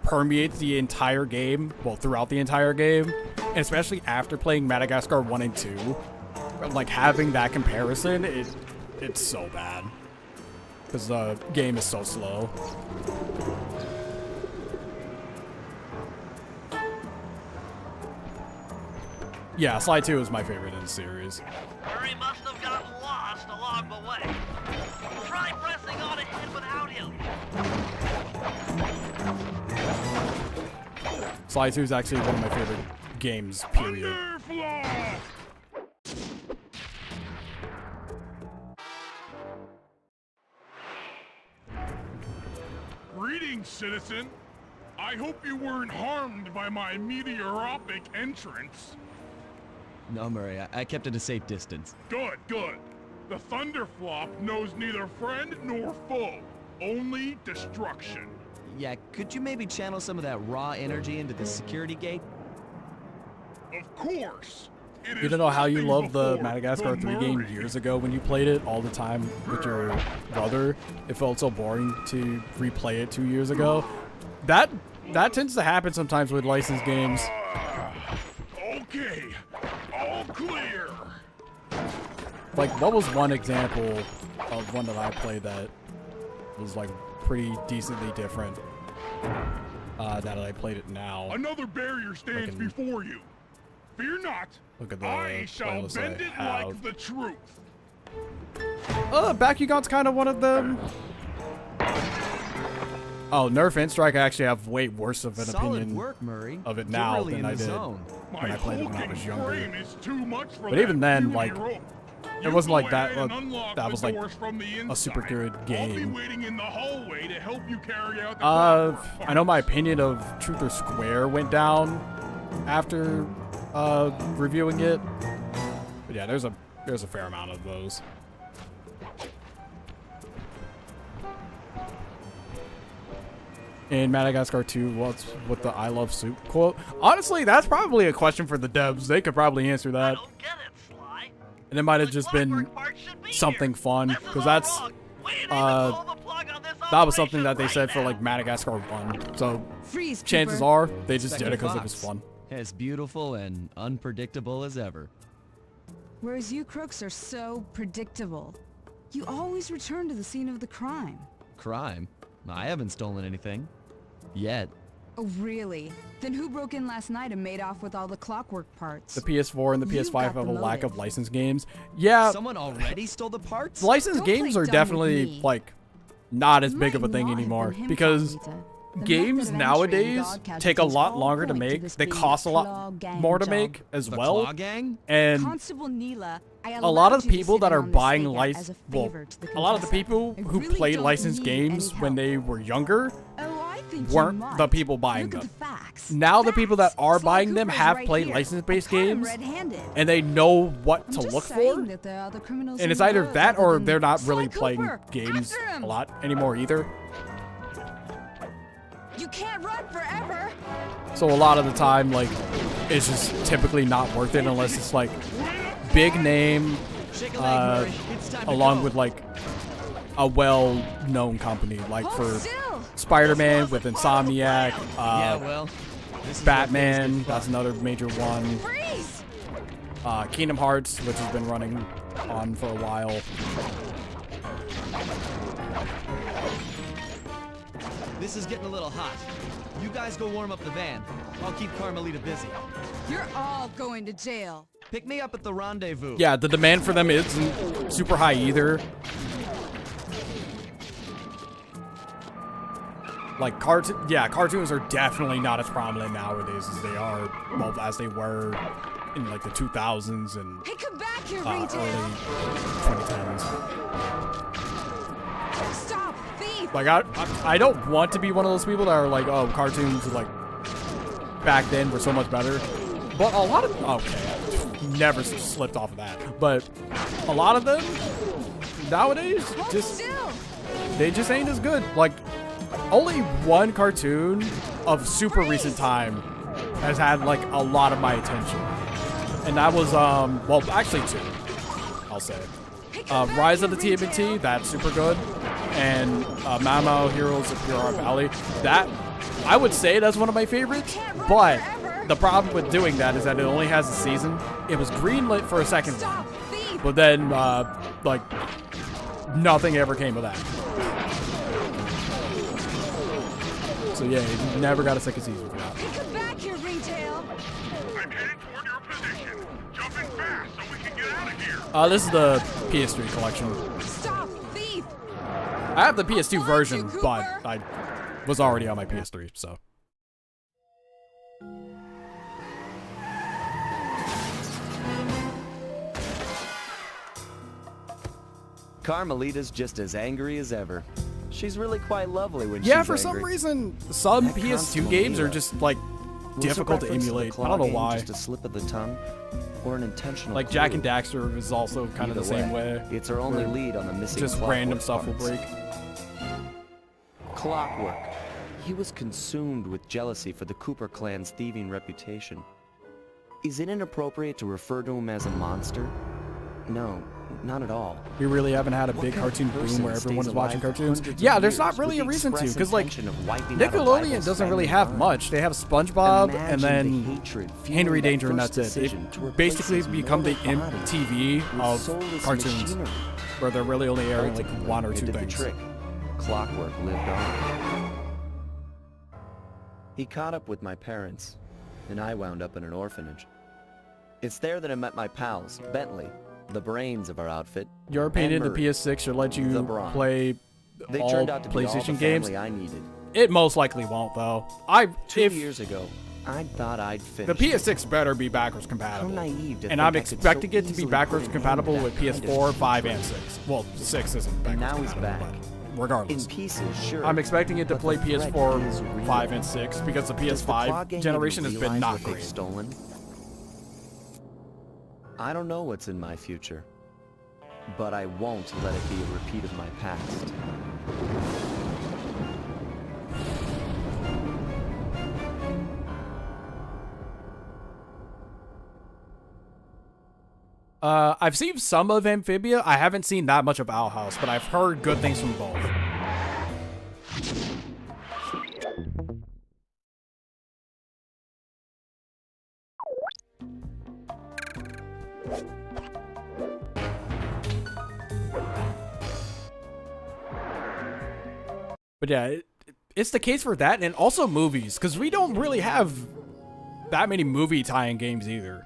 permeates the entire game, well, throughout the entire game, and especially after playing Madagascar 1 and 2, like having that comparison, it's so bad, because the game is so slow. Yeah, Slide 2 is my favorite in the series. Murray must have gotten lost along the way. Try pressing on ahead without him. Slide 2 is actually one of my favorite games, period. Greetings, citizen. I hope you weren't harmed by my meteoropic entrance. No, Murray, I kept at a safe distance. Good, good. The Thunderflop knows neither friend nor foe, only destruction. Yeah, could you maybe channel some of that raw energy into the security gate? Of course. It You is don't know how you nothing loved the before Madagascar 3 game Murray. years ago when you played it all the time with your brother. It felt so boring to replay it 2 years ago. That tends to happen sometimes with licensed games. Okay, all clear. Like, what was one example of one that I played that was like pretty decently different that I played it now? Another barrier stands Fucking- before you. Fear not. Look at the I shall playlist bend I it have. like the truth. Bakugan's kind of one of them. Oh, Nerf and Strike, I actually have way worse of an Solid opinion work, Murray. of it You're now really than in I the did zone. when I played it when I was younger. Frame is too much for But even then, puny like, rope. it You wasn't go like that- ahead and unlock that the was, like, doors from the a super inside. good I'll game. be waiting in the hallway to help you carry out the clockwork I know my parts. opinion of Truth or Square went down after reviewing it. But yeah, there's a fair amount of those. In Madagascar 2, what's with the I love soup quote? Honestly, that's probably a question for the devs. They could probably answer I that. don't get it, Sly. And it might have The just been clockwork part should be something here. fun, This is because all that's wrong. We need to pull the plug on this that was something operation that they right said for now. like Madagascar 1. So Freeze, chances Cooper. are they just Second did it because it was Fox. fun. As beautiful and unpredictable as ever. Whereas you crooks are so predictable. You always return to the scene of the crime. Crime? I haven't stolen anything. Yet. Oh, really? Then who broke in last night and made off with all the clockwork parts? The PS4 and the You PS5 got have the a lack of motive. licensed games. Yeah, Someone already stole the parts? licensed Don't play games are dumb with definitely me. like not as It big of a might thing not have anymore been him, because Carmelita. The games method of nowadays entry and dog take a casualties lot all longer to point make. this They being cost a Claw lot Gang more to job. make as The well. Claw Gang? And Constable Neela, I a lot of allowed you to people sit that in are on this buying stakeout as a well, favor to the a lot of the confessor. people I who really played don't licensed need games any when help. they were younger Oh, I think you weren't might. the people buying Look at them. the facts. Now the people that Facts. are Sly buying them Cooper's have right played here. license-based I caught him games red-handed. and they know what I'm to just look saying for. that there are other criminals And in it's the either world that other or than they're not Sly really playing Cooper. games After him. a lot anymore either. You can't run forever. So a lot of the time, like, it's just typically not worth it unless it's like big name, Shake a leg, Murray. It's time to along go. with like a well-known company, like Hold for still. Spider-Man with Insomniac, Yeah, well, this is Batman, what that's another major one. Freeze. Kingdom Hearts, which has been running on for a while. This is getting a little hot. You guys go warm up the van. I'll keep Carmelita busy. You're all going to jail. Pick me up at the rendezvous. Yeah, the demand for them isn't super high either. Like cartoons are definitely not as prominent nowadays as they are, well, as they were in like the 2000s and Hey, come back here, early Retail. 2010s. Like, I don't want to be one of those people that are like, oh, cartoons, like, back then were so much better. But a lot of, okay, I never slipped off of that. But a lot of them, nowadays, just, they just ain't as good. Like, only one cartoon of super recent time has had, like, a lot of my attention. And that was, well, actually two, I'll say. Rise of the TMNT, that's super good. And Mamo Heroes of Pure Valley, that, I would say that's one of my favorites. But the problem with doing that is that it only has a season. It was greenlit for a second one. But then, like, nothing ever came of that. So yeah, you never got a second season for that. Come back here, Ringtail. I'm headed toward your position. Jumping fast so we can get out of here. This is the PS3 collection. Stop, thief. I have the PS2 version, but I was already on my PS3, so. Carmelita's just as angry as ever. She's really quite lovely when she's Yeah, for angry. some reason, some That PS2 games are just, like, Was difficult the to reference emulate. the I don't know claw game why. Just a slip of the tongue, or an intentional Like, Jak and clue? Daxter is also kind of the Either same way. It's our only where lead on the missing just Clockwork random stuff will parts. break. Clockwork. He was consumed with jealousy for the Cooper clan's thieving reputation. Is it inappropriate to refer to him as a monster? No, not at all. We really haven't had a What big kind of cartoon boom person where everyone stays is watching alive for cartoons. hundreds of Yeah, there's years not really with a the reason to, express because, like, intention of wiping out a Nickelodeon rival's doesn't really family have line? much. They have SpongeBob and Imagine then the hatred fueling Henry that Danger, and first that's it. decision to They replace basically his become the mortal body MTV with of soulless cartoons, machinery. where they're really only airing like Ultimately, one or it two did things. The trick. Clockwork lived on. He caught up with my parents, and I wound up in an orphanage. It's there that I met my pals, Bentley, the brains of our outfit. Your opinion, and the Murray, PS6 should let the you brawn. play They all turned out to be all the PlayStation games? family I needed. It most likely won't, though. 2 years ago, I thought I'd The finished. PS6 better be backwards compatible. How naive to And think I'm I could expecting so it to be easily backwards put an compatible end to with that kind of PS4, 5, stupid and 6. Well, 6 isn't And backwards now he's compatible, back. but regardless. In pieces, sure. I'm expecting it to but play the threat PS4, is real. 5, and 6 because the Does the Claw PS5 Gang generation even has been realize not what they've great. stolen? I don't know what's in my future, but I won't let it be a repeat of my past. I've seen some of Amphibia. I haven't seen that much of Owl House, but I've heard good things from both. But yeah, it's the case for that, and also movies, because we don't really have that many movie tie-in games either.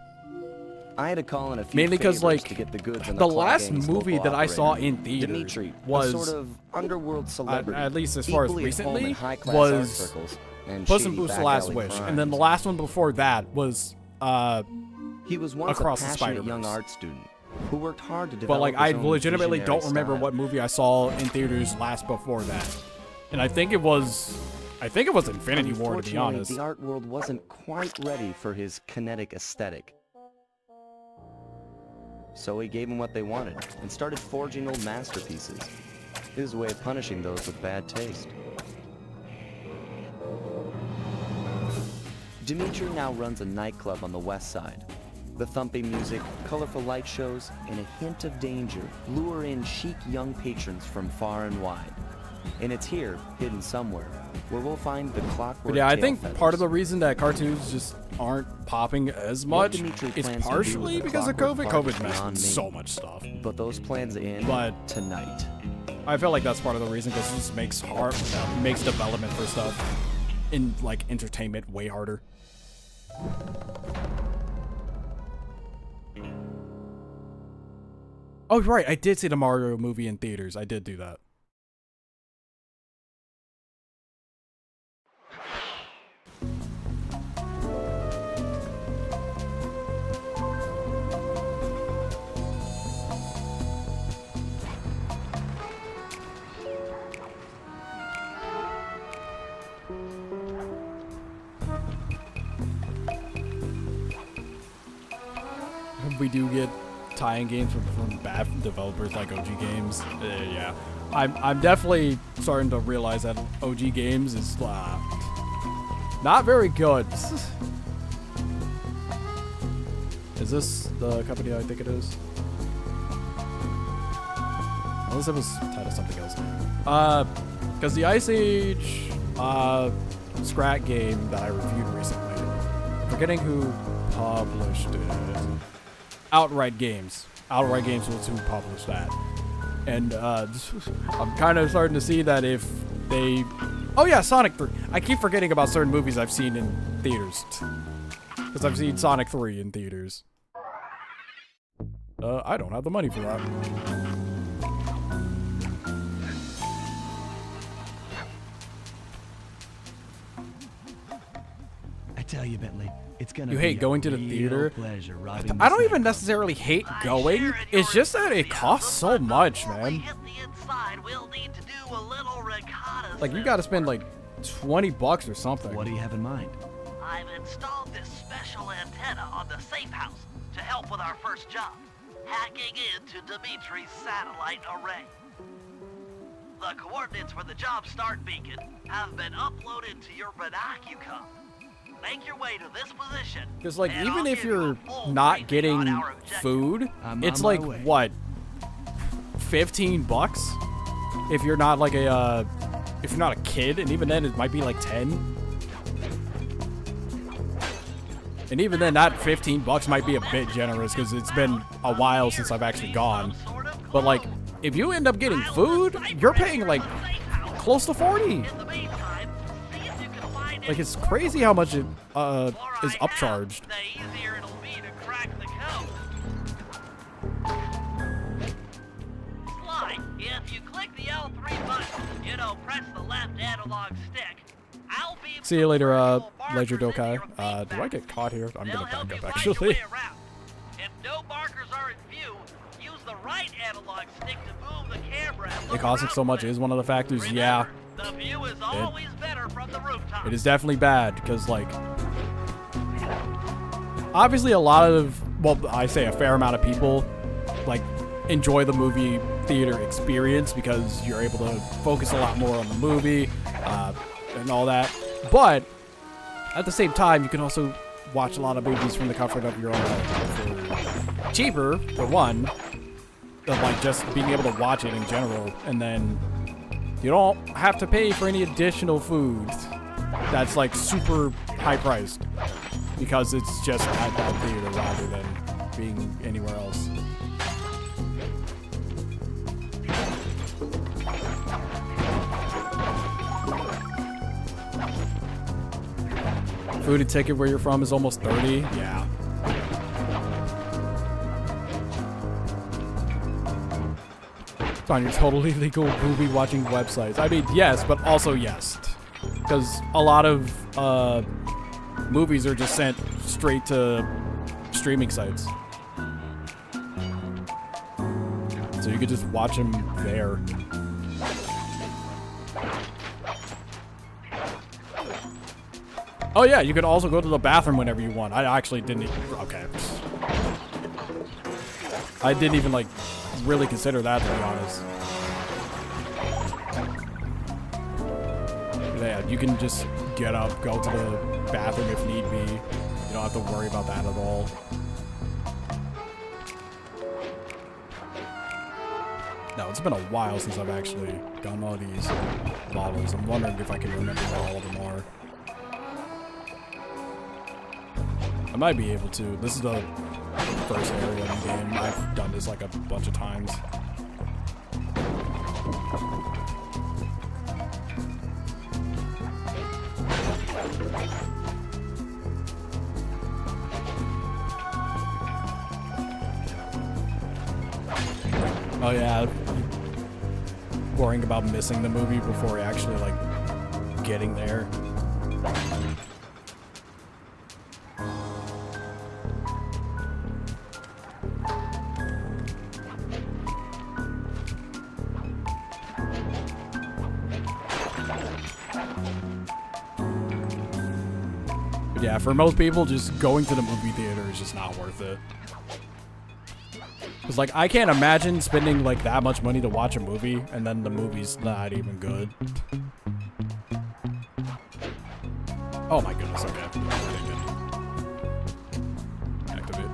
I had to call in a few Mainly because, favors like, to get the goods on the Claw last Gang's movie local that I saw operator. in theaters Dimitri, was, a sort of underworld celebrity, at least as far as equally at home recently, in high-class was art circles and Puss in shady Boots: The back Last alley Wish, crimes. and then the last one before that was He was once Across a the passionate Spider-Verse. young art student who worked hard to develop but like his I own legitimately visionary don't remember style. what movie I saw in theaters last before that, and I think it was Infinity War, to be Unfortunately, honest. the art world wasn't quite ready for his kinetic aesthetic. So he gave them what they wanted and started forging old masterpieces. His way of punishing those with bad taste. Dimitri now runs a nightclub on the west side. The thumping music, colorful light shows, and a hint of danger lure in chic young patrons from far and wide. And it's here, hidden somewhere, where we'll find the Clockwork But yeah, I tail think feathers. part of the reason that cartoons just aren't popping as What much Dimitri is plans to do partially with the because of Clockwork COVID. Park COVID is messed beyond with me. so much stuff. But those plans end But tonight. I feel like that's part of the reason, because it just makes development for stuff in like entertainment way harder. Oh right, I did see the Mario movie in theaters. I did do that. we do get tie-in games from bad developers like OG Games, yeah, I'm definitely starting to realize that OG Games is not very good. Is this the company I think it is? Unless it was tied to something else. Because the Ice Age Scrat game that I reviewed recently, I'm forgetting who published it. Outright Games. Outright Games was who published that. And I'm kind of starting to see that if they... Oh yeah, Sonic 3. I keep forgetting about certain movies I've seen in theaters. Because I've seen Sonic 3 in theaters. I don't have the money for that. I tell you, Bentley, it's gonna You be hate going to the a real theater? pleasure robbing I don't this even neighborhood. necessarily hate going. It's just that it costs so much, man. Hit the inside, we'll need to do a little reconnaissance. Like, you gotta spend like $20 or something. What do you have in mind? I've installed this special antenna on the safe house to help with our first job, hacking into Dimitri's satellite array. The coordinates for the job start beacon have been uploaded to your binocular. Make your way to this position. Because, like, and even I'll if give you you're a full not briefing getting on our objective. food, I'm it's on my like, way. what, $15? If you're not like a, if you're not a kid, and even then it might be like 10. And even then, that $15 might be a bit generous because it's been a while since I've actually gone. But like, if you end up getting food, you're paying like close to 40. In the meantime, see if you can find Like, it's crazy how much it is upcharged. the easier it'll be to crack the code. Sly, if you click the L3 button, press the left analog stick. I'll be See you later, virtual Ledger markers into Dokai. your Do I feedback. get caught here? I'm They'll gonna help back you up find your actually. way around. If no markers are in view, use the right analog stick to move the camera. and It look costing around so much with it. is one of the factors. Remember, Yeah, the view is always better from the rooftop. it is definitely bad because, like, obviously a lot of, well, I say a fair amount of people, like, enjoy the movie theater experience because you're able to focus a lot more on the movie and all that. But at the same time, you can also watch a lot of movies from the comfort of your own home for cheaper, for one, than like just being able to watch it in general, and then you don't have to pay for any additional food that's like super high priced because it's just at that theater rather than being anywhere else. Food and ticket where you're from is almost 30. Yeah. It's on your totally legal movie watching websites. I mean, yes, but also yes. Because a lot of movies are just sent straight to streaming sites. So you could just watch them there. Oh yeah, you could also go to the bathroom whenever you want. I actually didn't even, okay. I didn't even like really consider that, to be honest. But yeah, you can just get up, go to the bathroom if need be. You don't have to worry about that at all. No, it's been a while since I've actually done all these models. I'm wondering if I can remember what all of them are. I might be able to. This is the first area in the game. I've done this like a bunch of times. Oh yeah. Worrying about missing the movie before actually like getting there. But yeah, for most people, just going to the movie theater is just not worth it. Cause like I can't imagine spending like that much money to watch a movie and then the movie's not even good. Oh my goodness, okay. Activate.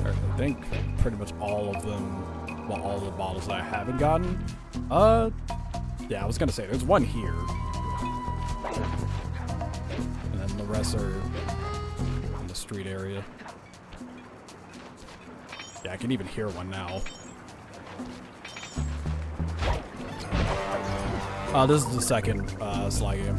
I think pretty much all of them, well, all the bottles that I haven't gotten. Yeah, I was gonna say, there's one here. And then the rest are in the street area. Yeah, I can even hear one now. This is the second Sly game.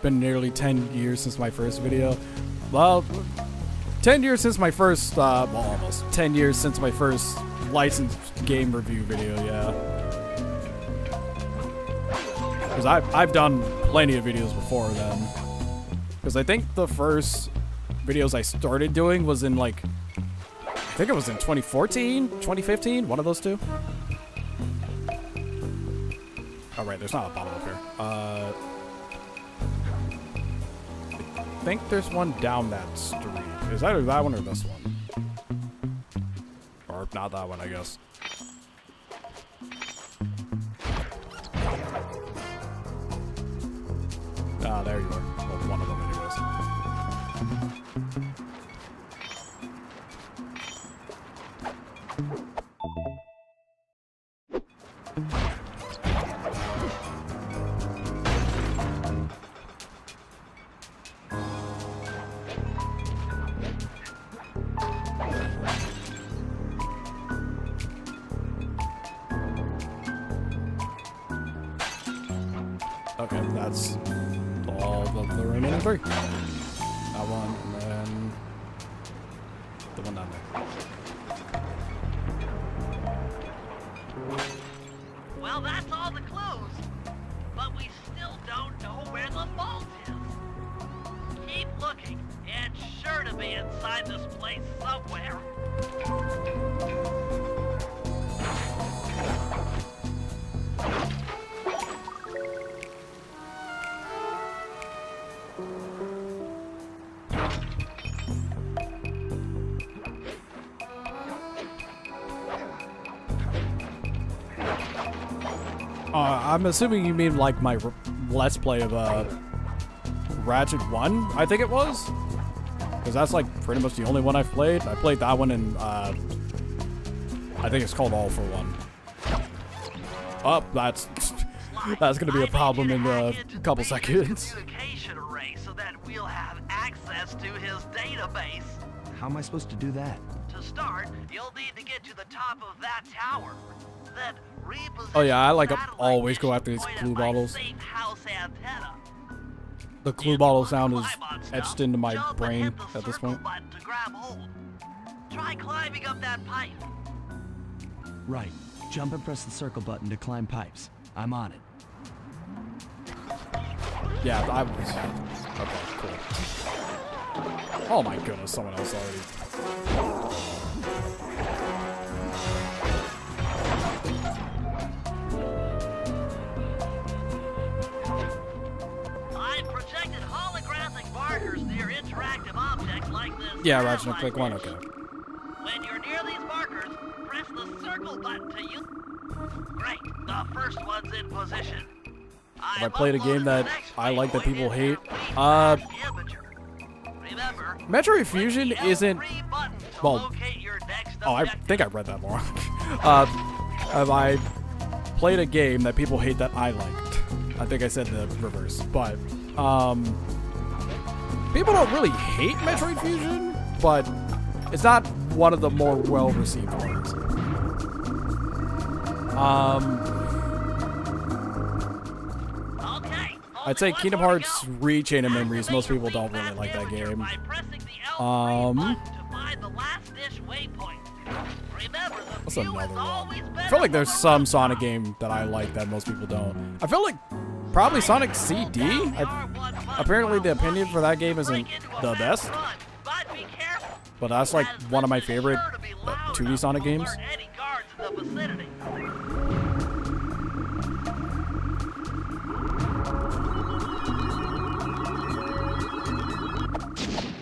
Been nearly 10 years since my first video. Well, 10 years since my first, well, almost 10 years since my first licensed game review video, yeah. Because I've done plenty of videos before then. Because I think the first videos I started doing was in like, I think it was in 2014, 2015, one of those two. Oh right, there's not a bottle up here. I think there's one down that street. Is either that one or this one? Or not that one, I guess. Ah, there you are. Well, one of them Okay, that's all of the remaining three. That one, and then the one down there. Well, that's all the clues. But we still don't know where the vault is. Keep looking. It's sure to be inside this place somewhere. I'm assuming you mean like my Let's Play of Ratchet 1, I think it was? Because that's like pretty much the only one I've played. I played that one in, I think it's called All for One. Oh, that's gonna be a problem in a couple seconds. Communication array so that we'll have access to his database. How am I supposed to do that? To start, you'll need to get to the top of that tower. Then Oh yeah, I like always go after these clue bottles. The clue bottle sound is etched into my brain at this point. Try climbing up that pipe. Right. Jump and press the circle button to climb pipes. I'm on it. Yeah, I was... Okay, cool. Oh my goodness, someone else already... Yeah, Roger, click one, okay. When you're near these markers, press the circle button to use. Great, the first one's in position. If I played a game that I like that people hate, Metroid Fusion isn't, well, oh, I think I read that wrong. Have I played a game that people hate that I liked? I think I said the reverse, but, people don't really hate Metroid Fusion, but It's not one of the more well-received ones. I'd say Kingdom Hearts Re-Chain of Memories. Most people don't really like that game. What's another one? I feel like there's some Sonic game that I like that most people don't. I feel like probably Sonic CD. Apparently the opinion for that game isn't the best. But that's like one of my favorite 2D Sonic games.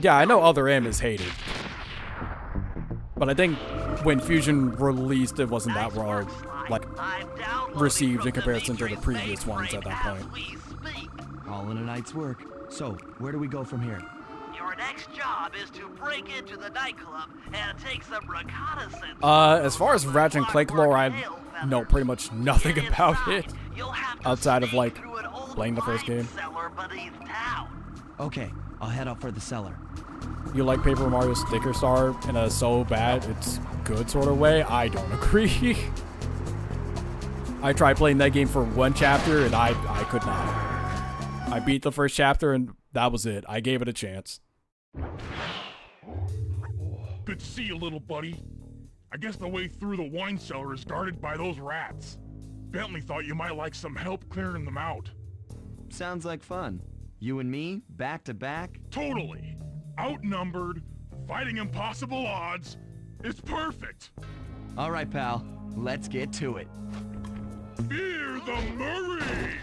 Yeah, I know Other M is hated. But I think when Fusion released, it wasn't that well, like, received in comparison to the previous ones at that point. All in a night's work. So, where do we go from here? Your next job is to break into the nightclub and take some reconnaissance. As far as Ratchet and Clank lore, I know pretty much nothing about it. Outside of, like, playing the first game. Okay, I'll head out for the cellar. You like Paper Mario Sticker Star in a so bad it's good sort of way? I don't agree. I tried playing that game for one chapter and I could not. I beat the first chapter and that was it. I gave it a chance. Good to see you, little buddy. I guess the way through the wine cellar is guarded by those rats. Bentley thought you might like some help clearing them out. Sounds like fun. You and me, back to back? Totally. Outnumbered, fighting impossible odds. It's perfect. All right, pal. Let's get to it. Fear the Murray!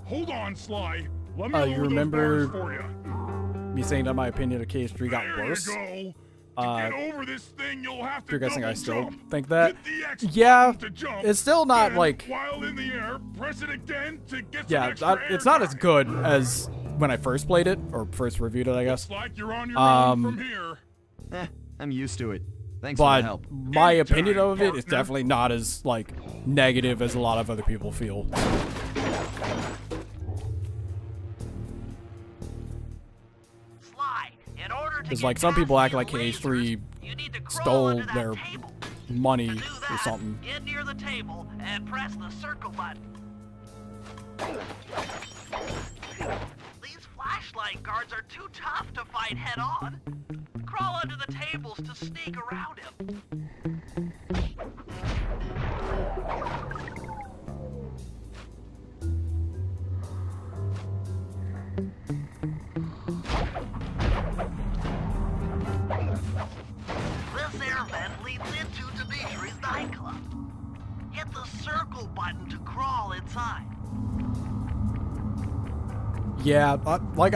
Hold on, Sly. Let me you remember those bars for you. Me saying that my opinion of KH3 got There worse? you go. To get over this thing, you'll have to You're guessing I double still jump. think that? Hit the X Yeah, button to jump, it's still not then, like... while in the air, press it again to get some Yeah, extra it's air not as time. good as when I first played it, or first reviewed it, I guess. It's like you're on your own from here. I'm used to it. Thanks for But the help. my opinion Anytime, of it is partner. definitely not as, like, negative as a lot of other people feel. Because, like, some people act like KH3 stole their money or something. Get near the table and press the circle button. These flashlight guards are too tough to fight head on. Crawl under the tables to sneak around him. This air vent leads into Dimitri's nightclub. Hit the circle button to crawl inside. Yeah, like,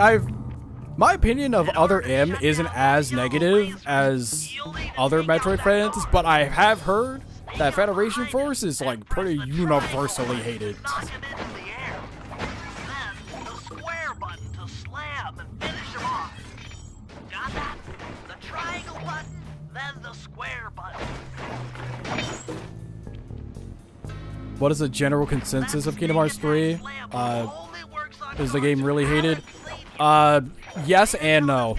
my opinion of Other M isn't as negative as other Metroid fans, but I have heard that Federation Force is, like, pretty universally hated. Knock him into the air. Then the square button to slam and finish him off. Got that? The triangle button, then the square button. What is the general consensus of Kingdom Hearts 3? Is the game really hated? Yes and no.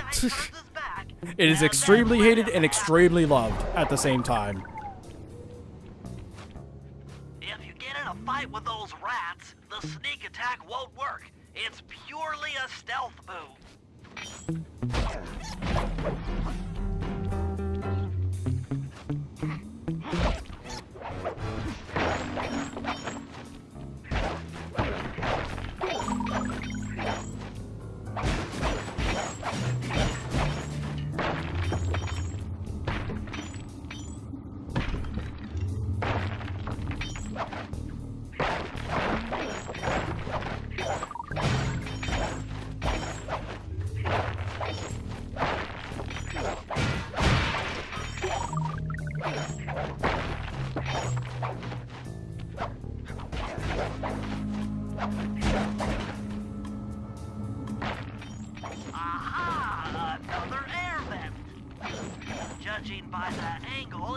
It is extremely hated and extremely loved at the same time. If you get in a fight with those rats, the sneak attack won't work. It's purely a stealth move.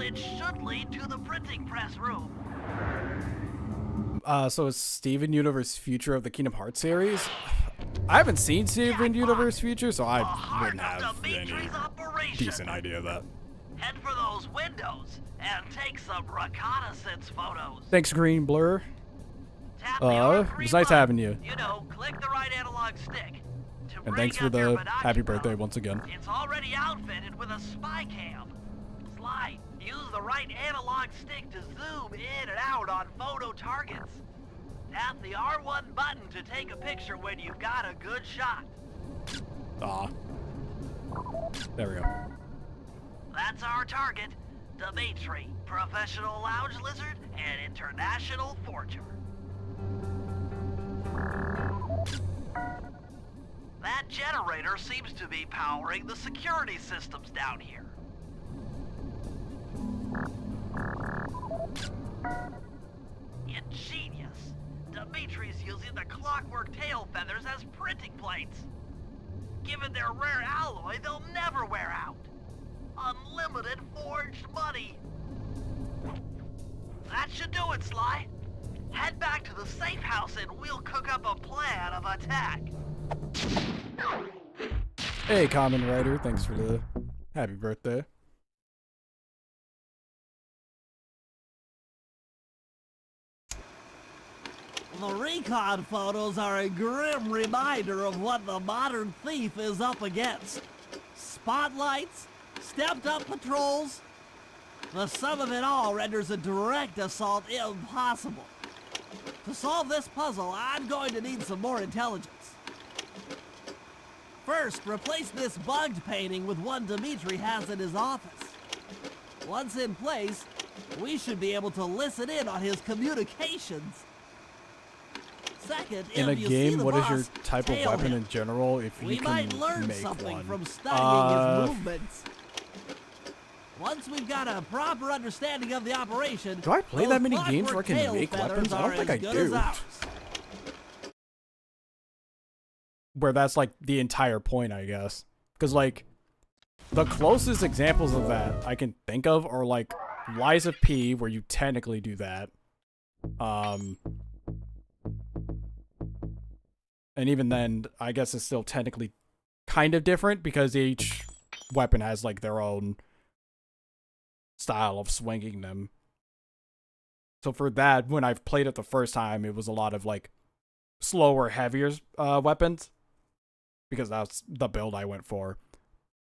it should lead to the printing press room. So is Steven Universe Future of the Kingdom Hearts series? I haven't seen Steven Universe Future, so I wouldn't have any decent idea of that. Head for those windows and take some reconnaissance photos. Thanks, Green Blur. Tap the R3 it was nice button. having you. You know, click the right analog stick. To And bring thanks for up your the happy birthday binocular. once again. It's already outfitted with a spy cam. Sly, use the right analog stick to zoom in and out on photo targets. Tap the R1 button to take a picture when you've got a good shot. Aw. There we go. That's our target, Dimitri, professional lounge lizard and international forger. That generator seems to be powering the security systems down here. Ingenious. Dimitri's using the clockwork tail feathers as printing plates. Given their rare alloy, they'll never wear out. Unlimited forged money. That should do it, Sly. Head back to the safe house and we'll cook up a plan of attack. Hey, Common Writer, thanks for the happy birthday. The recon photos are a grim reminder of what the modern thief is up against. Spotlights, stepped-up patrols. The sum of it all renders a direct assault impossible. To solve this puzzle, I'm going to need some more intelligence. First, replace this bugged painting with one Dimitri has in his office. Once in place, we should be able to listen in on his communications. Second, In a if you see game, the what is boss, your type of tail weapon him. in general, if We you might can learn make something one? from studying his movements. Once we've got a proper understanding of the operation, Do I play those that many games where I clockwork can tail make feathers weapons? I are don't think as I good do. as ours. Where that's like the entire point, I guess. Because like the closest examples of that I can think of are like Lies of P, where you technically do that. And even then, I guess it's still technically kind of different because each weapon has like their own style of swinging them. So for that, when I've played it the first time, it was a lot of like slower, heavier weapons because that's the build I went for.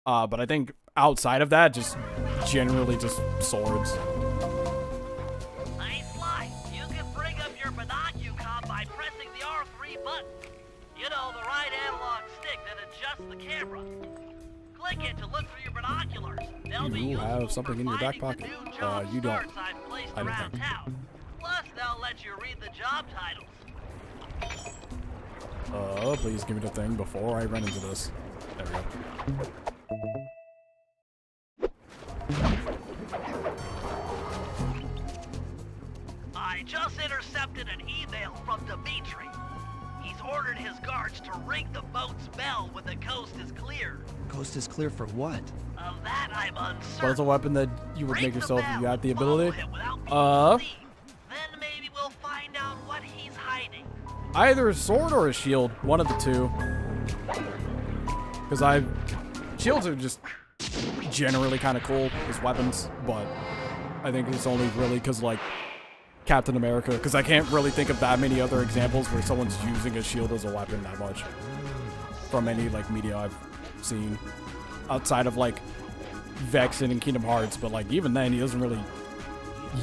But I think outside of that, just generally just swords. Nice Sly. You can bring up your binocular by pressing the R3 button. You know, the right analog stick that adjusts the camera. Click it to look through your binoculars. They'll be You useful have something for in your back finding pocket. the new job You don't. starts I've placed I don't around think. town. Plus, they'll let you read the job titles. Please give me the thing before I run into this. There we go. I just intercepted an email from Dimitri. He's ordered his guards to ring the boat's bell when the coast is clear. Coast is clear for what? Of that, I'm uncertain. What's a weapon that you would Ring make the yourself if you bell had the and follow ability? him without being seen. Then maybe we'll find out what he's hiding. Either a sword or a shield. One of the two. Because shields are just generally kind of cool as weapons, but I think it's only really because, like, Captain America, because I can't really think of that many other examples where someone's using a shield as a weapon that much from any, like, media I've seen. Outside of, like, Vexen and Kingdom Hearts, but, like, even then, he doesn't really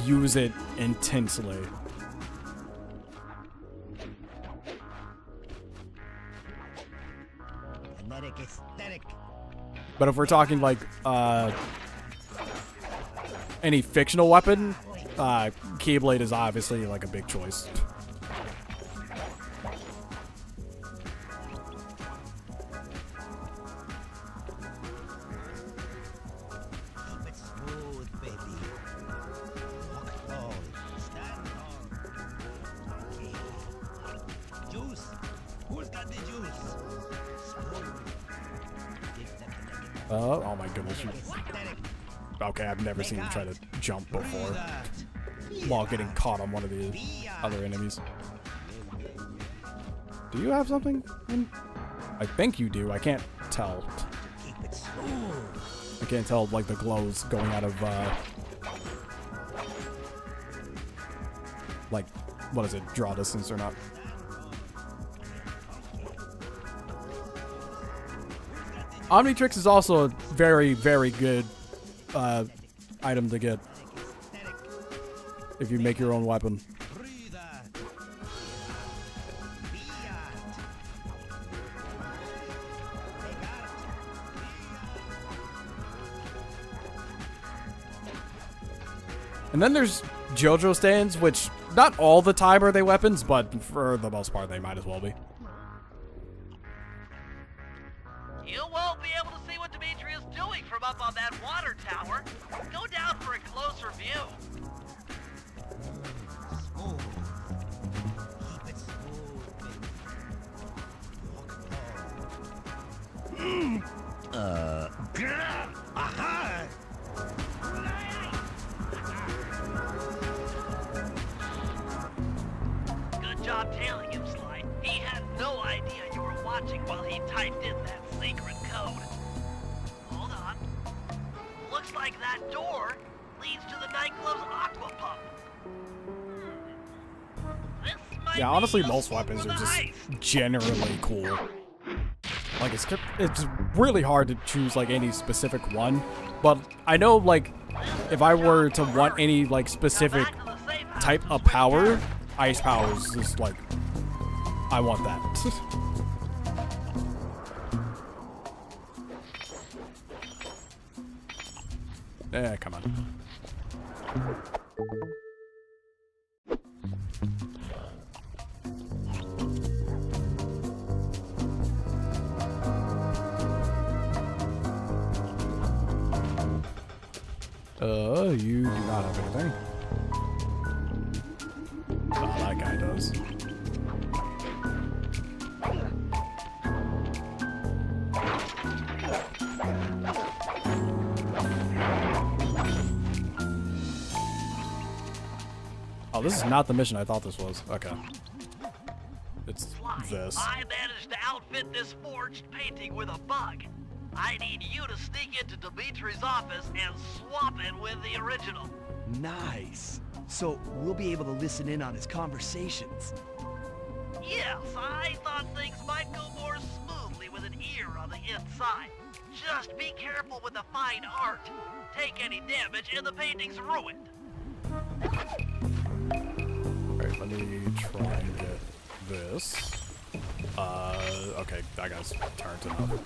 use it intensely. But if we're talking like any fictional weapon, Keyblade is obviously like a big choice. Oh my goodness. okay, I've never seen him try to jump before while getting caught on one of the other enemies. Do you have something? I think you do. I can't tell. I can't tell, like, the glow's going out of, like, what is it, draw distance or not. Omnitrix is also a very, very good item to get if you make your own weapon. And then there's JoJo stands, which not all the time are they weapons, but for the most part they might as well be. You won't be able to see what Dimitri is doing from up on that water tower. Go down for a closer view. Aha! Good job tailing him, Sly. He had no idea you were watching while he typed in that secret code. Hold on. Looks like that door leads to the nightclub's aqua pump. This might Yeah, be honestly, useful most weapons for are the just heist. generally cool. Like, it's really hard to choose, like, any specific one. But I know, like, if I were to want any, like, specific type of power, ice power is just, like, I want that. Eh, come on. You do not have anything. Oh, that guy does. Oh, this is not the mission I thought this was. Okay. It's this. I managed to outfit this forged painting with a bug. I need you to sneak into Dimitri's office and swap it with the original. Nice. So we'll be able to listen in on his conversations. Yes, I thought things might go more smoothly with an ear on the inside. Just be careful with the fine art. Take any damage and the painting's ruined. Alright, let me try and get this. Okay, that guy's turned enough.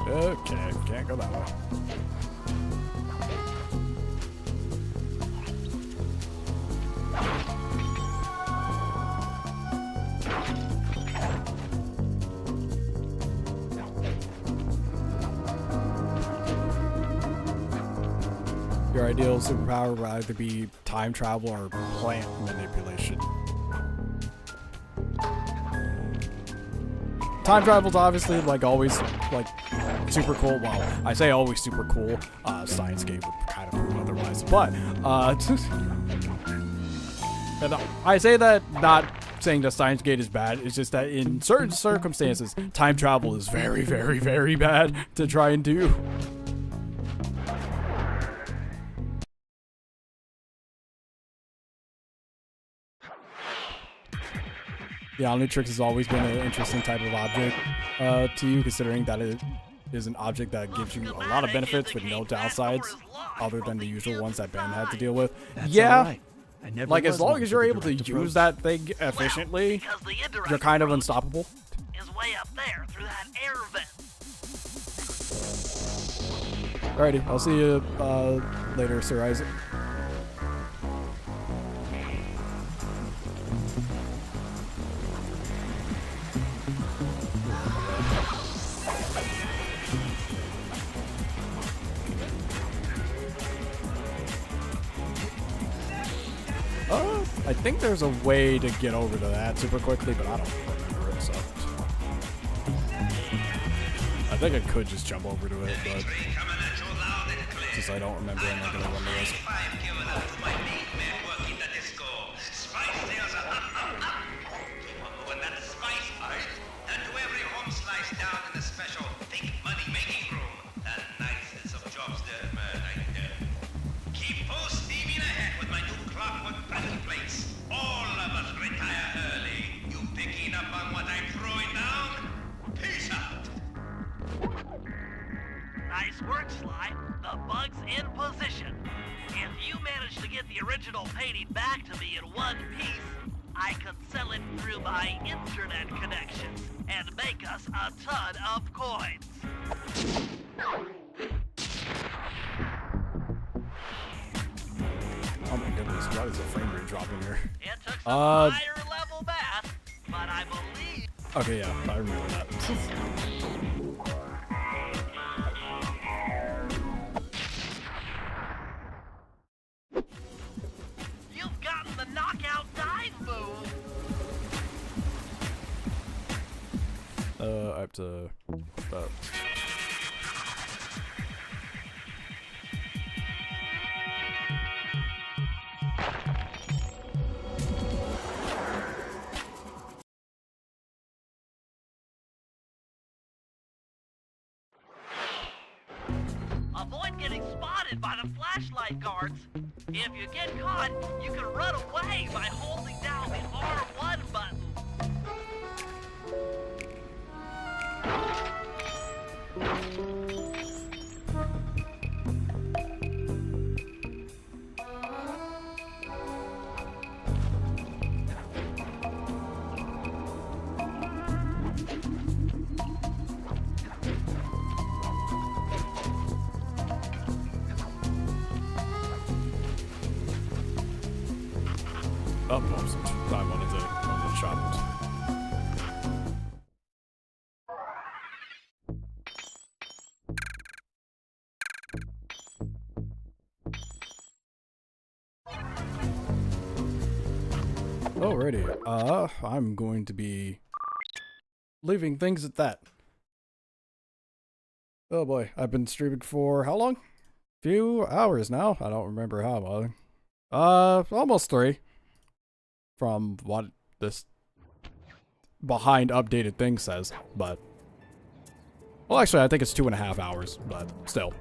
Okay, can't go that way. Your ideal superpower would either be time travel or plant manipulation. Time travel's obviously, like, always, like, super cool. Well, I say always super cool. Science Gate would kind of prove otherwise. But, and I say that not saying that Science Gate is bad. It's just that in certain circumstances, time travel is very, very, very bad to try and do. Yeah, Omnitrix has always been an interesting type of object to you, considering that it is an object that gives you a lot of benefits with no downsides, other than the usual ones that Ben had to deal with. That's Yeah, all right. I never like, as was long one as for you're the able to direct use approach. that thing efficiently, Because the indirect you're kind of approach unstoppable. is way up there through that air vent. Alrighty, I'll see you later, Sir Isaac. I think there's a way to get over to that super quickly, but I don't remember it, so. think I could just jump over to it, but since I don't remember, I'm not gonna run the risk. Nice work, Sly. The bug's in position. If you manage to get the original painting back to me in one piece, I could sell it through my internet connections and make us a ton of coins. Oh my goodness, why is the frame rate dropping here? It took some higher level math, but I believe... Okay, yeah, I remember that. You've gotten the knockout dive move! I have to... Avoid getting spotted by the flashlight guards. If you get caught, you can run away by holding down the R1 button. Oh, oops. I wanted to shop. Alrighty, I'm going to be leaving things at that. Oh boy, I've been streaming for how long? Few hours now? I don't remember how long. Almost 3. From what this behind updated thing says, but... Well, actually, I think it's 2.5 hours, but still.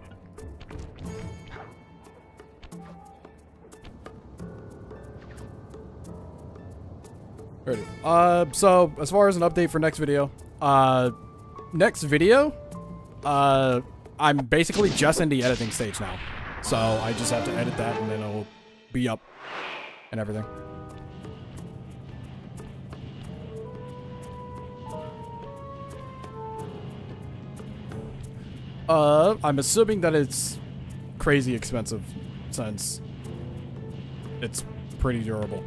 Alrighty. So, as far as an update for next video, I'm basically just in the editing stage now. So, I just have to edit that and then it'll be up and everything. I'm assuming that it's crazy expensive since it's pretty durable.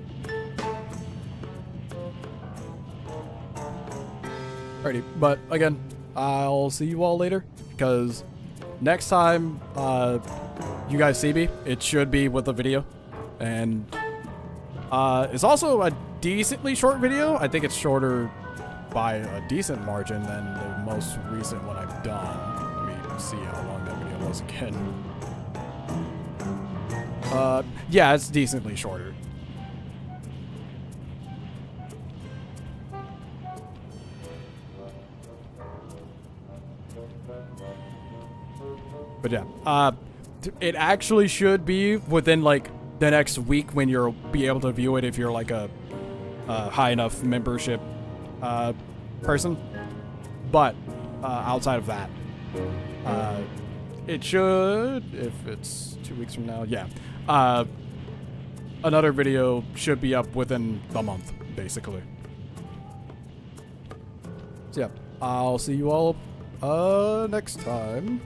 Alrighty, but again, I'll see you all later, because next time you guys see me, it should be with a video, and it's also a decently short video. I think it's shorter by a decent margin than the most recent one I've done. See how long that video was again. Yeah, it's decently shorter. But yeah, it actually should be within like the next week when you'll be able to view it if you're like a high enough membership person. But outside of that, it should, if it's 2 weeks from now, yeah. Another video should be up within the month, basically. So yeah, I'll see you all next time.